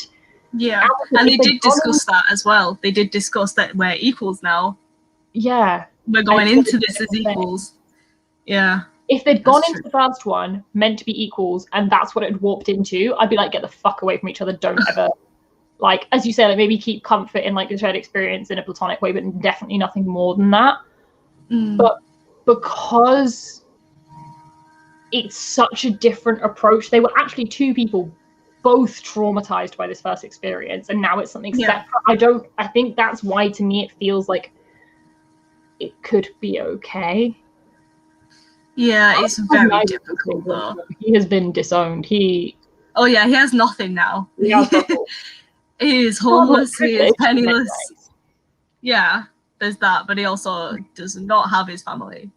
Yeah. And they did discuss that as well. They did discuss that we're equals now. Yeah. We're going into this as equals. Yeah. If they'd gone into the first one meant to be equals and that's what it had warped into, I'd be like, get the fuck away from each other. Don't ever, like, as you say, like, maybe keep comfort in like a shared experience in a platonic way, but definitely nothing more than that. But because it's such a different approach, they were actually two people both traumatized by this first experience, and now it's something separate. I think that's why to me it feels like it could be okay. Yeah, it's very difficult though. He has been disowned. He has nothing now. He is homeless, he is penniless. Yeah, there's that, but he also does not have his family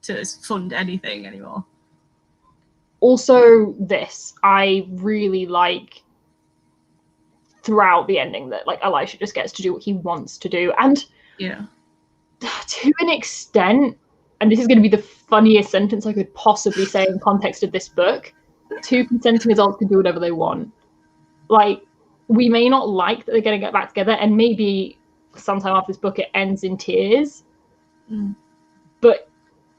to fund anything anymore. Also, this, I really like throughout the ending that like Elisha just gets to do what he wants to do. And to an extent, and this is going to be the funniest sentence I could possibly say in context of this book, two consenting adults can do whatever they want. Like, we may not like that they're going to get back together, and maybe sometime after this book it ends in tears. But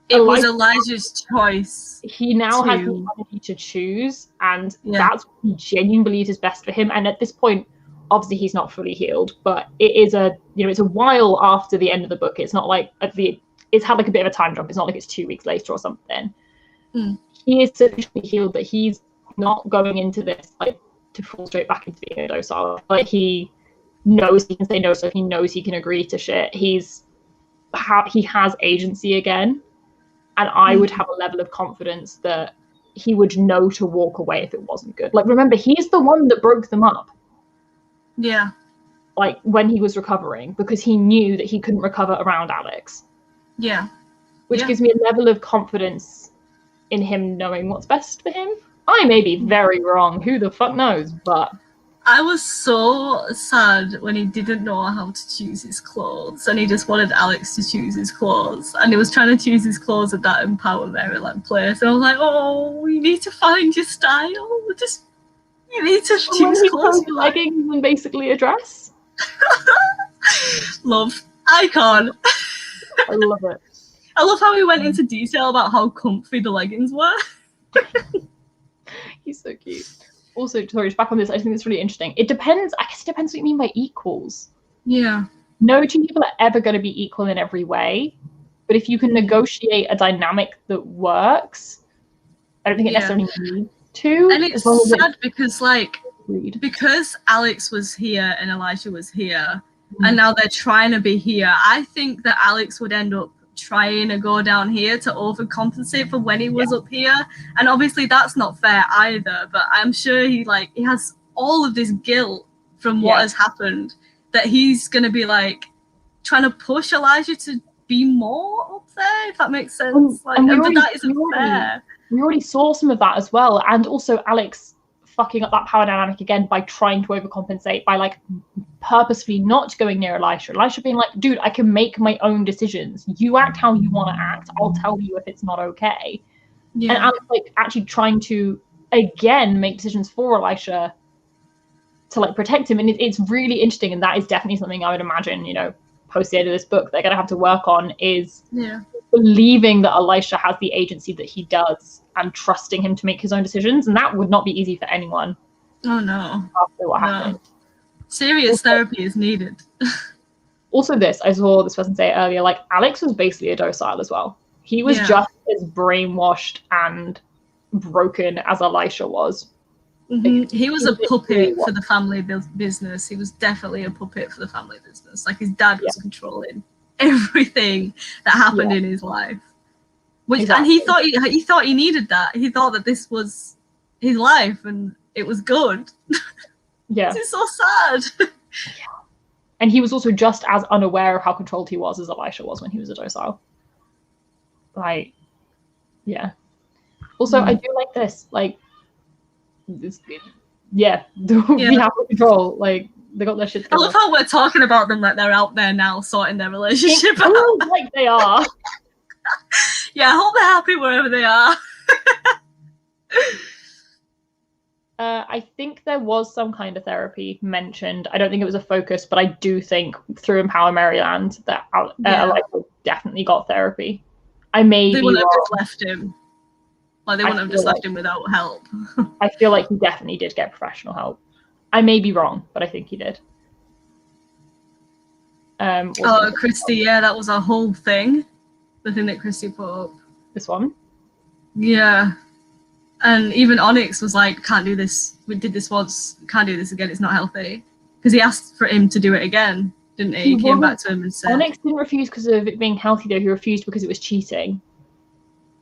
it was Elijah's choice. He now has the ability to choose, and that's what he genuinely believes is best for him. And at this point, obviously he's not fully healed, but it is it's a while after the end of the book. It's not like it's had like a bit of a time jump. It's not like it's 2 weeks later or something. He is sufficiently healed that he's not going into this like to fall straight back into being a docile. Like, he knows he can say no, so he knows he can agree to shit. He has agency again, and I would have a level of confidence that he would know to walk away if it wasn't good. Like, remember, he's the one that broke them up. Yeah. Like, when he was recovering, because he knew that he couldn't recover around Alex. Yeah. Which gives me a level of confidence in him knowing what's best for him. I may be very wrong. Who the fuck knows? But I was so sad when he didn't know how to choose his clothes, and he just wanted Alex to choose his clothes, and he was trying to choose his clothes at that Empower Maryland place. And I was like, oh, you need to find your style. You need to choose clothes. Leggings and basically a dress. Love. Icon. I love it. I love how he went into detail about how comfy the leggings were. He's so cute. Also, sorry, just back on this, I think it's really interesting. I guess it depends what you mean by equals. Yeah. No two people are ever going to be equal in every way, but if you can negotiate a dynamic that works, I don't think it necessarily needs to. And it's sad because, like, because Alex was here and Elijah was here, and now they're trying to be here, I think that Alex would end up trying to go down here to overcompensate for when he was up here. And obviously that's not fair either, but I'm sure he has all of this guilt from what has happened, that he's going to be, like, trying to push Elijah to be more up there, if that makes sense. But that isn't fair. We already saw some of that as well. And also Alex fucking up that power dynamic again by trying to overcompensate, by, like, purposefully not going near Elisha. Elisha being like, dude, I can make my own decisions. You act how you want to act. I'll tell you if it's not okay. Yeah. And Alex, like, actually trying to, again, make decisions for Elisha to, like, protect him. And it's really interesting. And that is definitely something I would imagine, you know, post the end of this book, they're going to have to work on, is believing that Elisha has the agency that he does and trusting him to make his own decisions. And that would not be easy for anyone. Oh, no. After what happened. Serious therapy is needed. Also I saw this person say it earlier, like, Alex was basically a docile as well. He was just as brainwashed and broken as Elisha was. Like, he was a puppet for the family business. He was definitely a puppet for the family business. Like, his dad was controlling everything that happened in his life. And he thought he needed that. He thought that this was his life and it was good. Yeah. This is so sad. And he was also just as unaware of how controlled he was as Elisha was when he was a docile. Like, yeah. Also, I do like this. Like, we have control. Like, they got their shit together. I love how we're talking about them like they're out there now sorting their relationship out. Like they are. Yeah, I hope they're happy wherever they are. I think there was some kind of therapy mentioned. I don't think it was a focus, but I do think through Empower Maryland that Elijah definitely got therapy. They wouldn't have just left him. Like, they wouldn't have just left him without help. I feel like he definitely did get professional help. I may be wrong, but I think he did. Christy, that was a whole thing. The thing that Christy put up. This one? Yeah. And even Onyx was like, can't do this. We did this once. Can't do this again. It's not healthy. Because he asked for him to do it again, didn't he? He came back to him and said... Onyx didn't refuse because of it being healthy, though. He refused because it was cheating.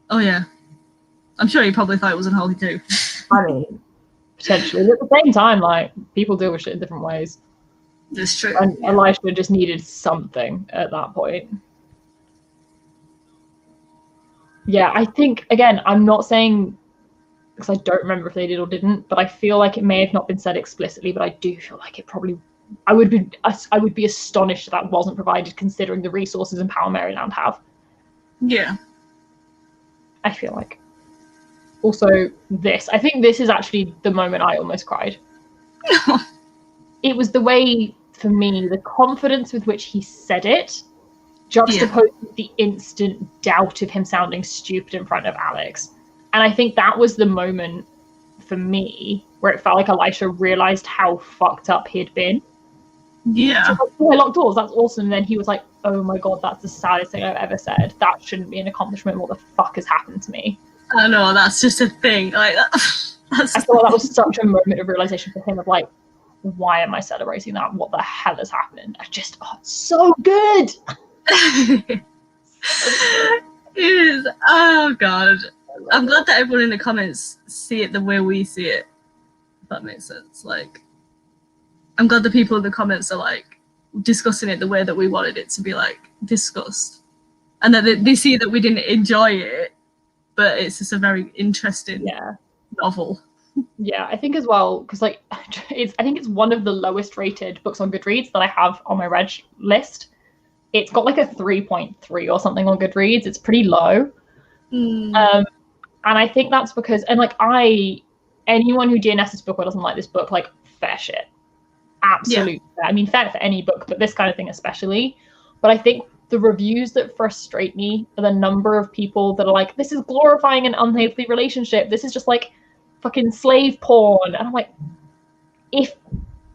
Oh, yeah. I'm sure he probably thought it was unhealthy, too. I mean, potentially. At the same time, like, people deal with shit in different ways. It's true. And Elisha just needed something at that point. Yeah, I think, again, I'm not saying... because I don't remember if they did or didn't, but I feel like it may have not been said explicitly, but I do feel like it probably... I would be astonished if that wasn't provided, considering the resources Empower Maryland have. Yeah. I feel like. Also, I think this is actually the moment I almost cried. It was the way, for me, the confidence with which he said it, juxtaposed with the instant doubt of him sounding stupid in front of Alex. And I think that was the moment for me where it felt like Elisha realized how fucked up he'd been. Yeah. So, like, I locked doors, that's awesome. And then he was like, oh my God, that's the saddest thing I've ever said. That shouldn't be an accomplishment. What the fuck has happened to me? I know, that's just a thing. Like, I feel like that was such a moment of realization for him of like, why am I celebrating that? What the hell is happening? It's so good. It is. Oh God. I'm glad that everyone in the comments see it the way we see it, if that makes sense. Like, I'm glad the people in the comments are like discussing it the way that we wanted it to be like discussed, and that they see that we didn't enjoy it, but it's just a very interesting novel. Yeah, I think as well, because like I think it's one of the lowest rated books on Goodreads that I have on my reg list. It's got like a 3.3 or something on Goodreads. It's pretty low. And I think that's because, and like anyone who DNS this book or doesn't like this book, like, fair shit. Absolutely. Yeah. I mean, fair for any book, but this kind of thing especially. But I think the reviews that frustrate me are the number of people that are like, this is glorifying an unhealthy relationship. This is just like fucking slave porn. And I'm like, if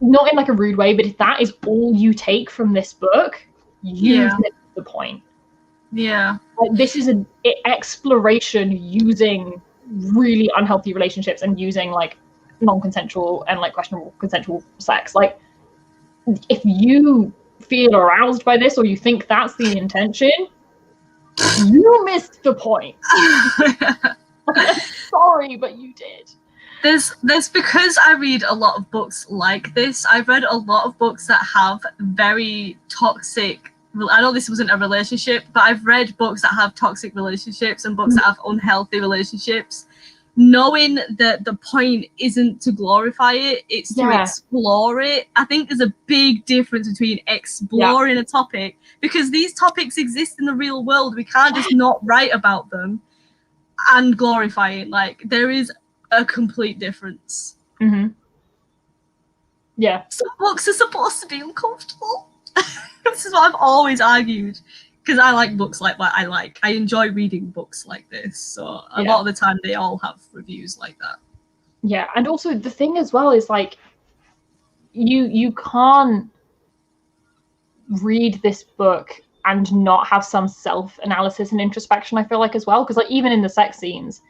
not in like a rude way, but if that is all you take from this book, you've missed the point. Yeah. Like, this is an exploration using really unhealthy relationships and using like non-consensual and like questionable consensual sex. Like, if you feel aroused by this or you think that's the intention, you missed the point. Sorry, but you did. There's because I read a lot of books like this. I've read a lot of books that have very toxic. I know this wasn't a relationship, but I've read books that have toxic relationships and books that have unhealthy relationships. Knowing that the point isn't to glorify it, it's to explore it. I think there's a big difference between exploring a topic, because these topics exist in the real world. We can't just not write about them and glorify it. Like, there is a complete difference. Yeah. Some books are supposed to be uncomfortable. This is what I've always argued. Because I like books like what I like. I enjoy reading books like this. So a lot of the time they all have reviews like that. Yeah, and also the thing as well is like you can't read this book and not have some self-analysis and introspection, I feel like, as well. Because like even in the sex scenes,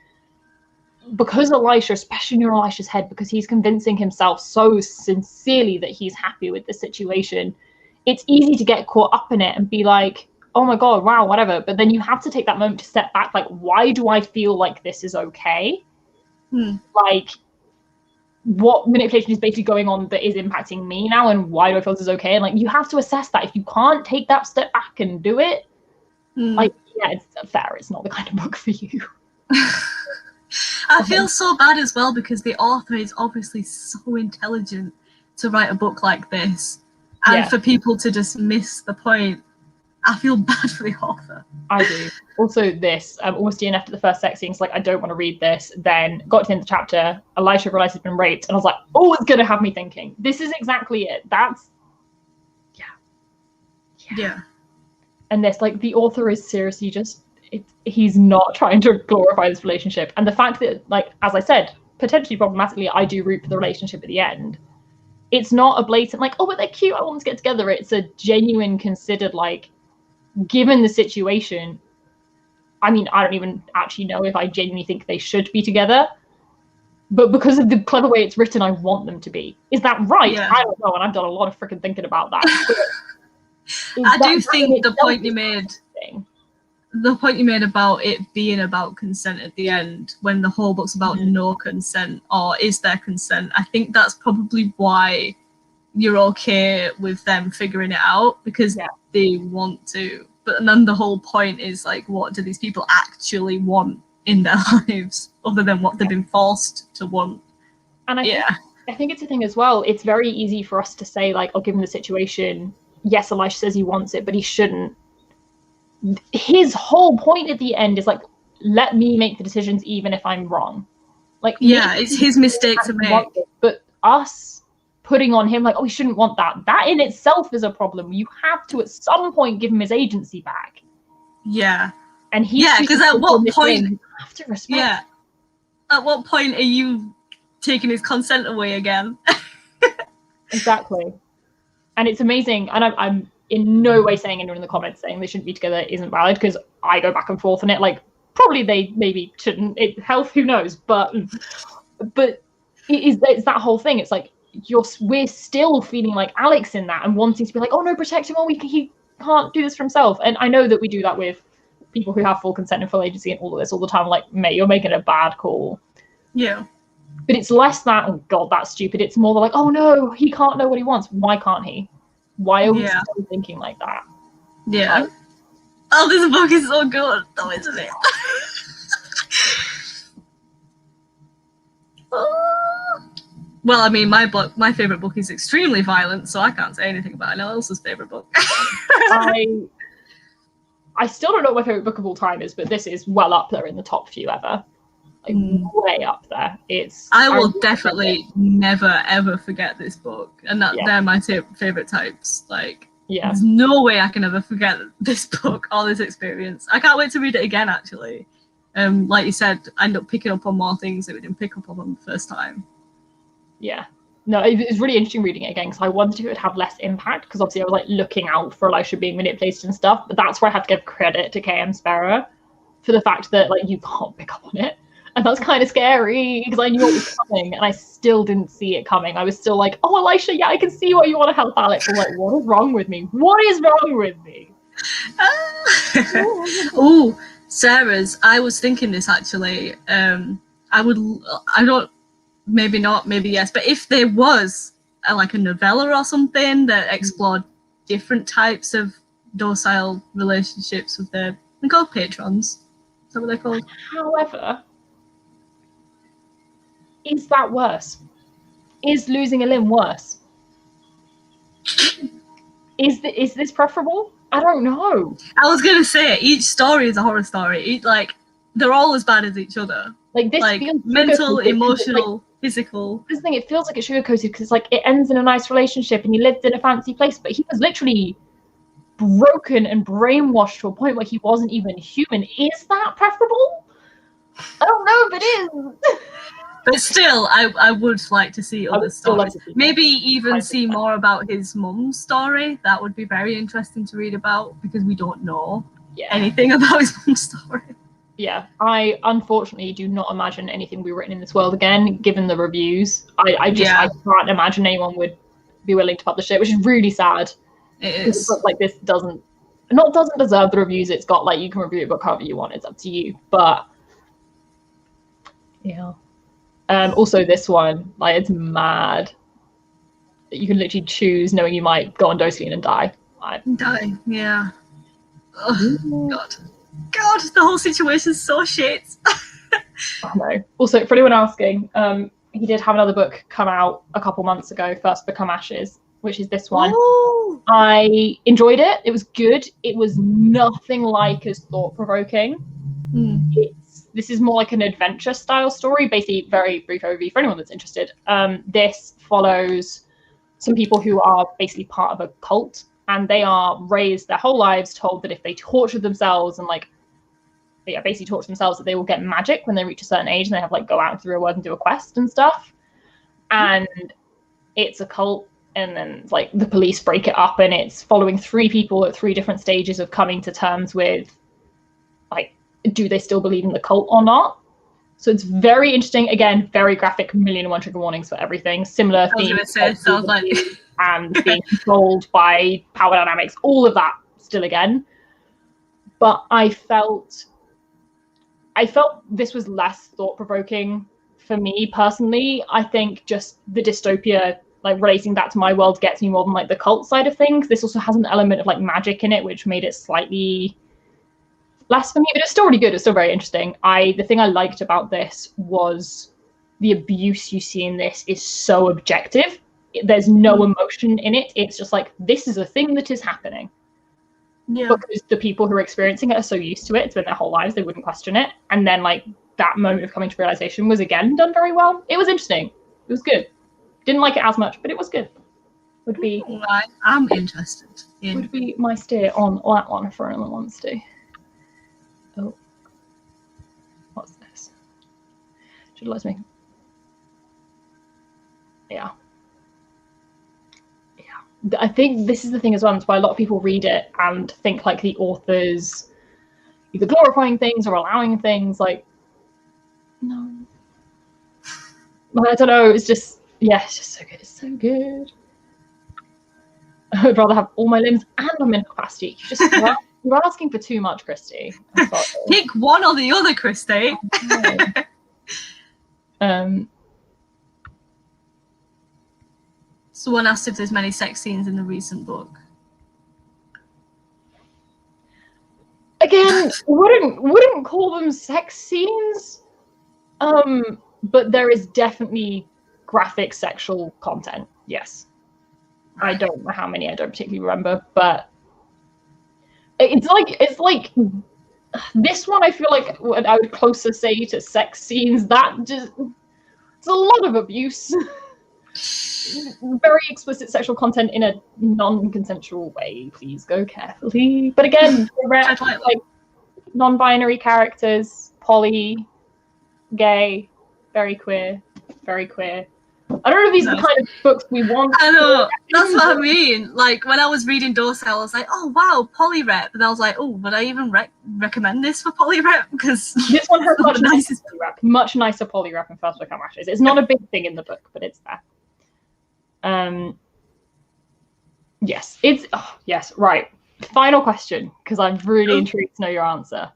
because Elisha, especially near Elisha's head, because he's convincing himself so sincerely that he's happy with the situation, it's easy to get caught up in it and be like, oh my god, wow, whatever. But then you have to take that moment to step back. Like, why do I feel like this is okay? Like, what manipulation is basically going on that is impacting me now, and why do I feel this is okay? And like, you have to assess that. If you can't take that step back and do it, like, yeah, it's fair. It's not the kind of book for you. I feel so bad as well, because the author is obviously so intelligent to write a book like this, and for people to just miss the point. I feel bad for the author. I do. Also, this, almost DNF after the first sex scene, like, I don't want to read this. Then got to the end of the chapter, Elisha realized he's been raped, and I was like, oh, it's going to have me thinking. This is exactly it. That's, yeah. And this, like, the author is seriously just, he's not trying to glorify this relationship. And the fact that, like, as I said, potentially problematically, I do root for the relationship at the end. It's not a blatant, like, oh, but they're cute, I want them to get together. It's a genuine, considered, like, given the situation, I mean, I don't even actually know if I genuinely think they should be together, but because of the clever way it's written, I want them to be. Is that right? I don't know, and I've done a lot of freaking thinking about that. I do think the point you made about it being about consent at the end, when the whole book's about no consent, or is there consent, I think that's probably why you're okay with them figuring it out, because they want to. But then the whole point is, like, what do these people actually want in their lives other than what they've been forced to want? And I think it's a thing as well. It's very easy for us to say, like, oh, given the situation, yes, Elisha says he wants it, but he shouldn't. His whole point at the end is, like, let me make the decisions even if I'm wrong. Like, it's his mistake to make. But us putting on him, like, oh, he shouldn't want that. That in itself is a problem. You have to, at some point, give him his agency back. Yeah. And because at what point? You have to respect. Yeah. At what point are you taking his consent away again? Exactly. And it's amazing. And I'm in no way saying anyone in the comments saying they shouldn't be together isn't valid, because I go back and forth on it. Like, probably they maybe shouldn't. Health, who knows? But it's that whole thing. It's like, we're still feeling like Alex in that and wanting to be like, oh no, protect him, he can't do this for himself. And I know that we do that with people who have full consent and full agency and all of this all the time, like, mate, you're making a bad call. Yeah. But it's less that, oh god, that's stupid. It's more like, oh no, he can't know what he wants. Why can't he? Why are we still thinking like that? Yeah. Oh, this book is so good though, isn't it? Well, I mean, my favorite book is extremely violent, so I can't say anything about anyone else's favorite book. I still don't know what my favorite book of all time is, but this is well up there in the top few ever. Like, way up there. I will definitely never ever forget this book, and they're my favorite types. Like, there's no way I can ever forget this book or this experience. I can't wait to read it again. Actually, like you said, I end up picking up on more things that we didn't pick up on the first time. Yeah, no, it was really interesting reading it again because I wondered if it would have less impact because obviously I was like looking out for Elisha being manipulated and stuff. But that's where I have to give credit to KM Szapara for the fact that like you can't pick up on it. And that's kind of scary because I knew it was coming and I still didn't see it coming. I was still like, oh, Elisha, yeah, I can see why you want to help Alex. I'm like, what is wrong with me? What is wrong with me? Oh, Sarah's. I was thinking this actually. Maybe not, maybe yes. But if there was like a novella or something that explored different types of docile relationships with they're called patrons. Is that what they're called? However, is that worse? Is losing a limb worse? Is this preferable? I don't know. I was gonna say each story is a horror story. They're all as bad as each other. Like this like feels mental, emotional, physical. This thing, it feels like it's sugarcoated because it's like it ends in a nice relationship and he lived in a fancy place, but he was literally broken and brainwashed to a point where he wasn't even human. Is that preferable? I don't know if it is. But still, I would like to see other stories. Maybe even see more about his mum's story. That would be very interesting to read about because we don't know anything about his mum's story. Yeah, I unfortunately do not imagine anything be written in this world again, given the reviews. I can't imagine anyone would be willing to publish it, which is really sad. It is. Like this doesn't deserve the reviews it's got. Like you can review a book however you want, it's up to you. But yeah. Also this one, like it's mad. You can literally choose knowing you might go on Docile and die. Yeah. Oh, God, the whole situation's so shit. I know. Also, for anyone asking, he did have another book come out a couple months ago, First Become Ashes, which is this one. Ooh. I enjoyed it. It was good. It was nothing like as thought-provoking. This is more like an adventure style story, basically very brief overview for anyone that's interested. This follows some people who are basically part of a cult, and they are raised their whole lives told that if they torture themselves and basically torture themselves, that they will get magic when they reach a certain age, and they have go out into the real world and do a quest and stuff. And it's a cult, and then the police break it up, and it's following 3 people at 3 different stages of coming to terms with do they still believe in the cult or not. So it's very interesting. Again, very graphic, 1,000,001 trigger warnings for everything. Similar themes and being controlled by power dynamics, all of that still again. But I felt this was less thought-provoking for me personally. I think just the dystopia, relating that to my world, gets me more than the cult side of things. This also has an element of magic in it, which made it slightly less for me, but it's still really good. It's still very interesting. The thing I liked about this was the abuse you see in this is so objective. There's no emotion in it. It's just this is a thing that is happening. Yeah. Because the people who are experiencing it are so used to it. It's been their whole lives. They wouldn't question it. And then that moment of coming to realization was again done very well. It was interesting. It was good. Didn't like it as much, but it was good. Would be. I'm interested. Would be my steer on that one for anyone wants to. Oh, what's this? Should have let me. Yeah. I think this is the thing as well. That's why a lot of people read it and think the author's either glorifying things or allowing things. No. I don't know. It's just, it's just so good. It's so good. I would rather have all my limbs and a mental capacity. You're asking for too much, Christy. Pick one or the other, Christy. Someone asked if there's many sex scenes in the recent book. Again, wouldn't call them sex scenes. But there is definitely graphic sexual content. Yes. I don't know how many. I don't particularly remember, but it's like this one. I feel like what I would closer say to sex scenes. It's a lot of abuse. Very explicit sexual content in a non-consensual way. Please go carefully. But again, non-binary characters, poly, gay, very queer, I don't know if these are the kind of books we want. I know, that's what I mean. Like, when I was reading Docile, I was like, oh, wow, polyrep. And I was like, oh, would I even recommend this for polyrep? Because this one has much nicer polyrep in First Book Ashes. It's not a big thing in the book, but it's there. Yes, yes, right. Final question, because I'm really intrigued to know your answer.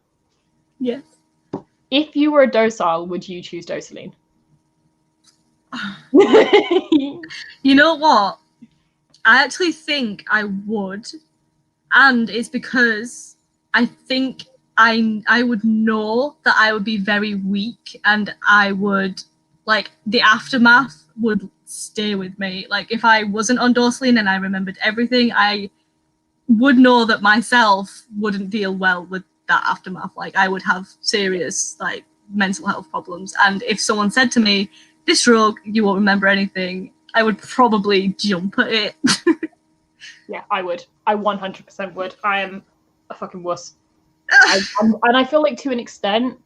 Yes. If you were a Docile, would you choose Docile? You know what? I actually think I would, and it's because I think I would know that I would be very weak, and I would, like, the aftermath would stay with me. Like, if I wasn't on Docile and I remembered everything, I would know that myself wouldn't deal well with that aftermath. Like, I would have serious, like, mental health problems, and if someone said to me, this rogue, you won't remember anything, I would probably jump at it. Yeah, I would. I 100% would. I am a fucking wuss. And I feel like, to an extent,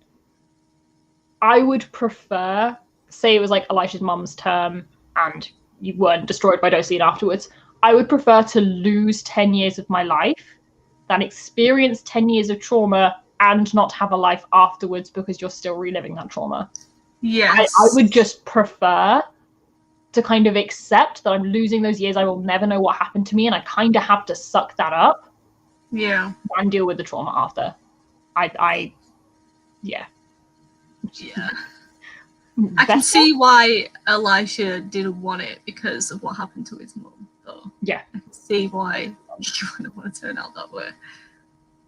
I would prefer, say it was like Elisha's mum's term and you weren't destroyed by Docile afterwards, I would prefer to lose 10 years of my life than experience 10 years of trauma and not have a life afterwards because you're still reliving that trauma. Yes. I would just prefer to kind of accept that I'm losing those years. I will never know what happened to me, and I kind of have to suck that up. Yeah. And deal with the trauma after. Yeah. I can see why Elisha didn't want it because of what happened to his mum, though. Yeah. I can see why he wouldn't want to turn out that way.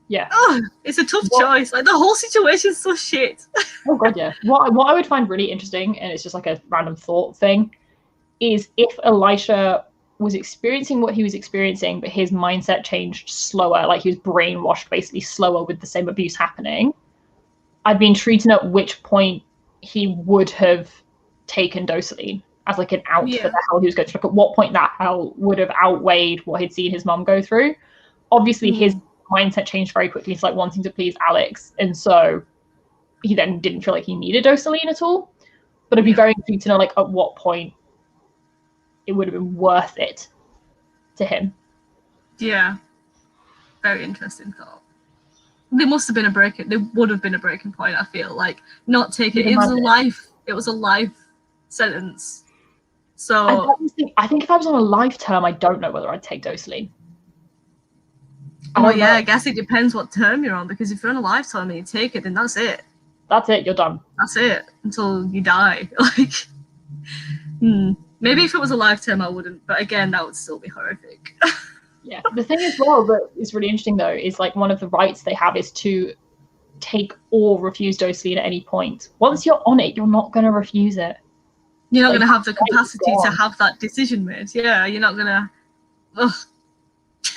Yeah. Oh, it's a tough choice. Like, the whole situation's so shit. Oh god, yeah. What I would find really interesting, and it's just like a random thought thing, is if Elisha was experiencing what he was experiencing, but his mindset changed slower, like he was brainwashed basically slower with the same abuse happening, I'd be intrigued to know at which point he would have taken Docile as like an out for the hell he was going through. Like, at what point that hell would have outweighed what he'd seen his mum go through. Obviously, his mindset changed very quickly. It's like wanting to please Alex, and so he then didn't feel like he needed Docile at all. But it'd be very intriguing to know, like, at what point it would have been worth it to him. Yeah. Very interesting thought. There must have been there would have been a breaking point, I feel like. Not take it. It was a life sentence. So I think if I was on a life term, I don't know whether I'd take Docile. I guess it depends what term you're on, because if you're on a life term and you take it, then that's it. That's it, you're done. That's it. Until you die. Like, maybe if it was a lifetime I wouldn't, but again, that would still be horrific. Yeah. The thing as well that is really interesting though is, like, one of the rights they have is to take or refuse Docile at any point. Once you're on it, you're not going to refuse it. You're not going to have the capacity to have that decision made. Yeah, you're not going to. Ugh.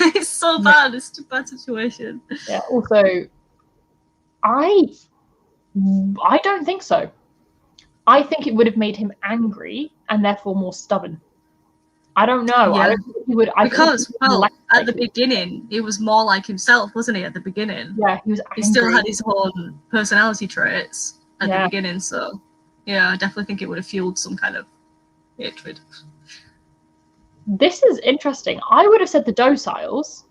It's so bad. It's a bad situation. Yeah. Also, I don't think so. I think it would have made him angry and therefore more stubborn. I don't know. Yeah. I don't think he would. Because, well, at the beginning, he was more like himself, wasn't he? At the beginning, yeah, he was angry. He still had his own personality traits at the beginning. So, yeah, I definitely think it would have fueled some kind of hatred. This is interesting. I would have said the Dociles.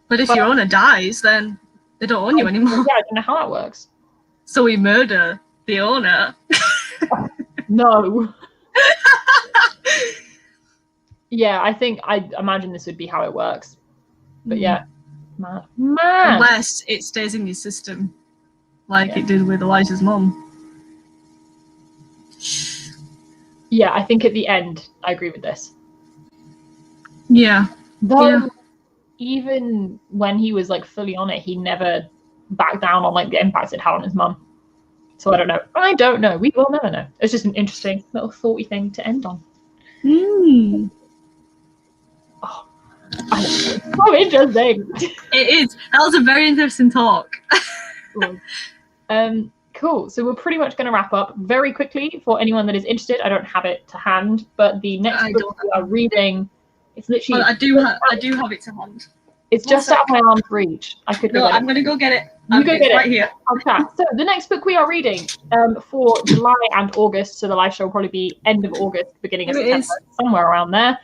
But if your owner dies, then they don't own you anymore. Yeah, I don't know how that works. So we murder the owner. No. Yeah, I imagine this would be how it works. But yeah. Mad. Unless it stays in your system, like it did with Elijah's mum. Yeah, I think at the end, I agree with this. Yeah. Though, even when he was, like, fully on it, he never backed down on, like, the impact it had on his mum. So I don't know. We will never know. It's just an interesting little thoughty thing to end on. Oh, so interesting. It is. That was a very interesting talk. Cool. So we're pretty much going to wrap up very quickly for anyone that is interested. I don't have it to hand, but the next book we are reading, it's literally. Well, I do have it to hand. It's just out of my arm's reach. I could. No, I'm gonna go get it. You go get it right here. Okay. So the next book we are reading for July and August, so the live show will probably be end of August, beginning of September, somewhere around there,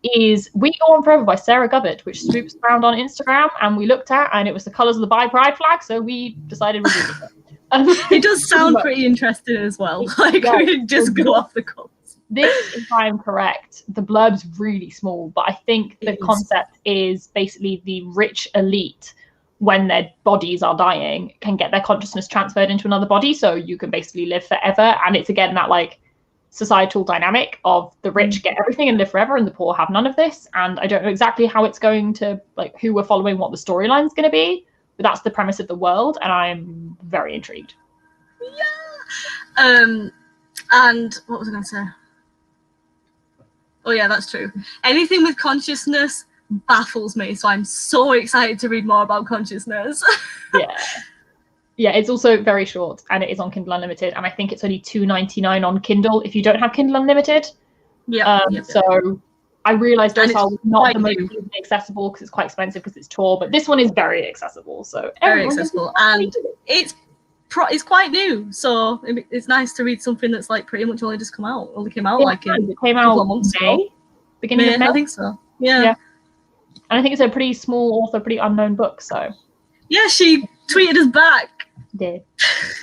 is We Go On Forever by Sarah Govett, which Spoops found on Instagram, and we looked at, and it was the colours of the Bi Pride flag, so we decided we'd read it. It does sound pretty interesting as well. Like, we just go off the cuff. This, if I'm correct, the blurb's really small, but I think the concept is basically the rich elite, when their bodies are dying, can get their consciousness transferred into another body, so you can basically live forever. And it's again that like societal dynamic of the rich get everything and live forever, and the poor have none of this. And I don't know exactly how it's going to, like, who we're following, what the storyline's going to be, but that's the premise of the world, and I'm very intrigued. Yeah. And what was I going to say? Oh yeah, that's true. Anything with consciousness baffles me, so I'm so excited to read more about consciousness. Yeah, it's also very short, and it is on Kindle Unlimited, and I think it's only $2.99 on Kindle if you don't have Kindle Unlimited. So I realised Docile was not the most easily accessible because it's quite expensive because it's Tor, but this one is very accessible. So very accessible, and it's quite new, so it's nice to read something that's like pretty much only just come out. Only came out like it came out May, beginning of May. I think so. Yeah. And I think it's a pretty small author, pretty unknown book. So yeah, she tweeted us back. Did.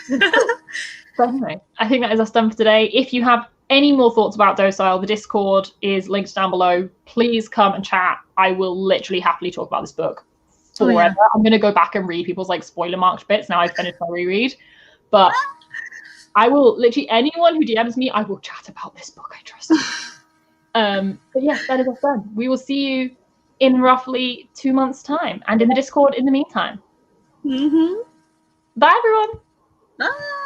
But anyway, I think that is us done for today. If you have any more thoughts about Docile, the Discord is linked down below. Please come and chat. I will literally happily talk about this book forever. I'm going to go back and read people's like spoiler marked bits now I've finished my reread, but I will literally, anyone who DMs me, I will chat about this book. I trust. But yeah, that is us done. We will see you in roughly 2 months' time, and in the Discord in the meantime. Bye everyone. Bye.